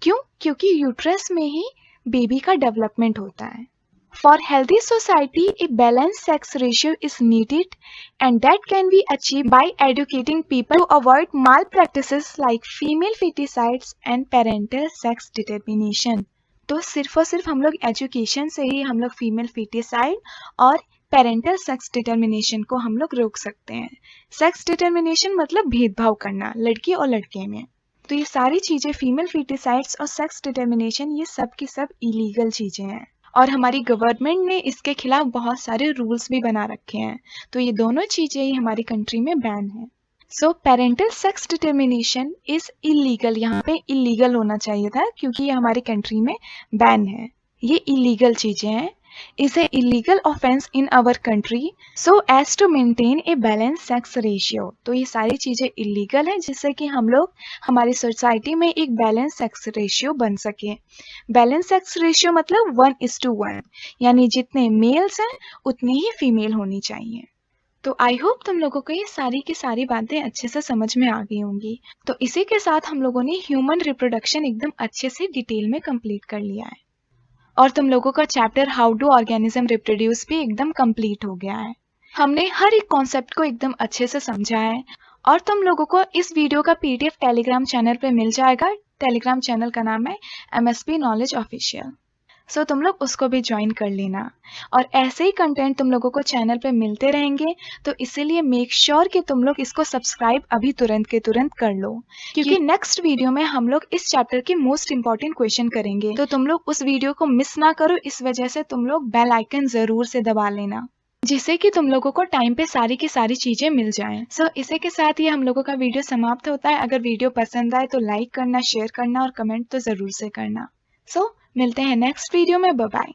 क्यों? क्योंकि यूट्रस में ही बेबी का डेवलपमेंट होता है। For healthy society a balance sex ratio is needed and that can be achieve by educating people to avoid mal practices like female foeticides and parental sex determination. तो सिर्फ और सिर्फ हम लोग एजुकेशन से ही हम लोग फीमेल फीटिसाइड और पेरेंटल सेक्स डिटर्मिनेशन को हम लोग रोक सकते हैं। सेक्स डिटर्मिनेशन मतलब भेदभाव करना लड़की और लड़के में। तो ये सारी चीज़ें, फीमेल फीटिसाइड्स और सेक्स डिटर्मिनेशन, ये सब की सब इलीगल चीज़ें हैं और हमारी गवर्नमेंट ने इसके खिलाफ बहुत सारे रूल्स भी बना रखे हैं। तो ये दोनों चीज़ें ही हमारी कंट्री में बैन है। So parental sex determination is illegal. यहाँ पे इलीगल होना चाहिए था क्योंकि ये हमारी कंट्री में बैन है। ये इलीगल चीजें हैं, is a illegal offense in our country so as to maintain a balanced sex ratio। तो ये सारी चीजें इलीगल है जिससे कि हम लोग हमारी सोसाइटी में एक बैलेंस सेक्स रेशियो बन सके। बैलेंस सेक्स रेशियो मतलब 1:1, यानी जितने मेल्स हैं उतनी ही फीमेल होनी चाहिए। तो आई होप तुम लोगों को ये सारी की सारी बातें अच्छे से समझ में आ गई होंगी। तो इसी के साथ हम लोगों ने ह्यूमन रिप्रोडक्शन एकदम अच्छे से डिटेल में कंप्लीट कर लिया है और तुम लोगों का chapter how do organism reproduce भी एकदम कंप्लीट हो गया है। हमने हर एक कॉन्सेप्ट को एकदम अच्छे से समझा है और तुम लोगों को इस वीडियो का पीडीएफ टेलीग्राम चैनल पे मिल जाएगा। टेलीग्राम चैनल का नाम है MSP नॉलेज ऑफिशियल। सो तुम लोग उसको भी ज्वाइन कर लेना और ऐसे ही कंटेंट तुम लोगों को चैनल पे मिलते रहेंगे। तो इसीलिए मेक श्योर कि तुम लोग इसको सब्सक्राइब अभी तुरंत के तुरंत कर लो, क्योंकि नेक्स्ट वीडियो में हम लोग इस चैप्टर की मोस्ट इंपॉर्टेंट क्वेश्चन करेंगे। तो तुम लोग उस वीडियो को मिस ना करो, इस वजह से तुम लोग बेल आइकन जरूर से दबा लेना, जिससे कि तुम लोगों को टाइम पे सारी की सारी चीजें मिल जाएं। सो इसी के साथ ये हम लोगों का वीडियो समाप्त होता है। अगर वीडियो पसंद आए तो लाइक करना, शेयर करना और कमेंट तो जरूर से करना। सो मिलते हैं नेक्स्ट वीडियो में। Bye bye.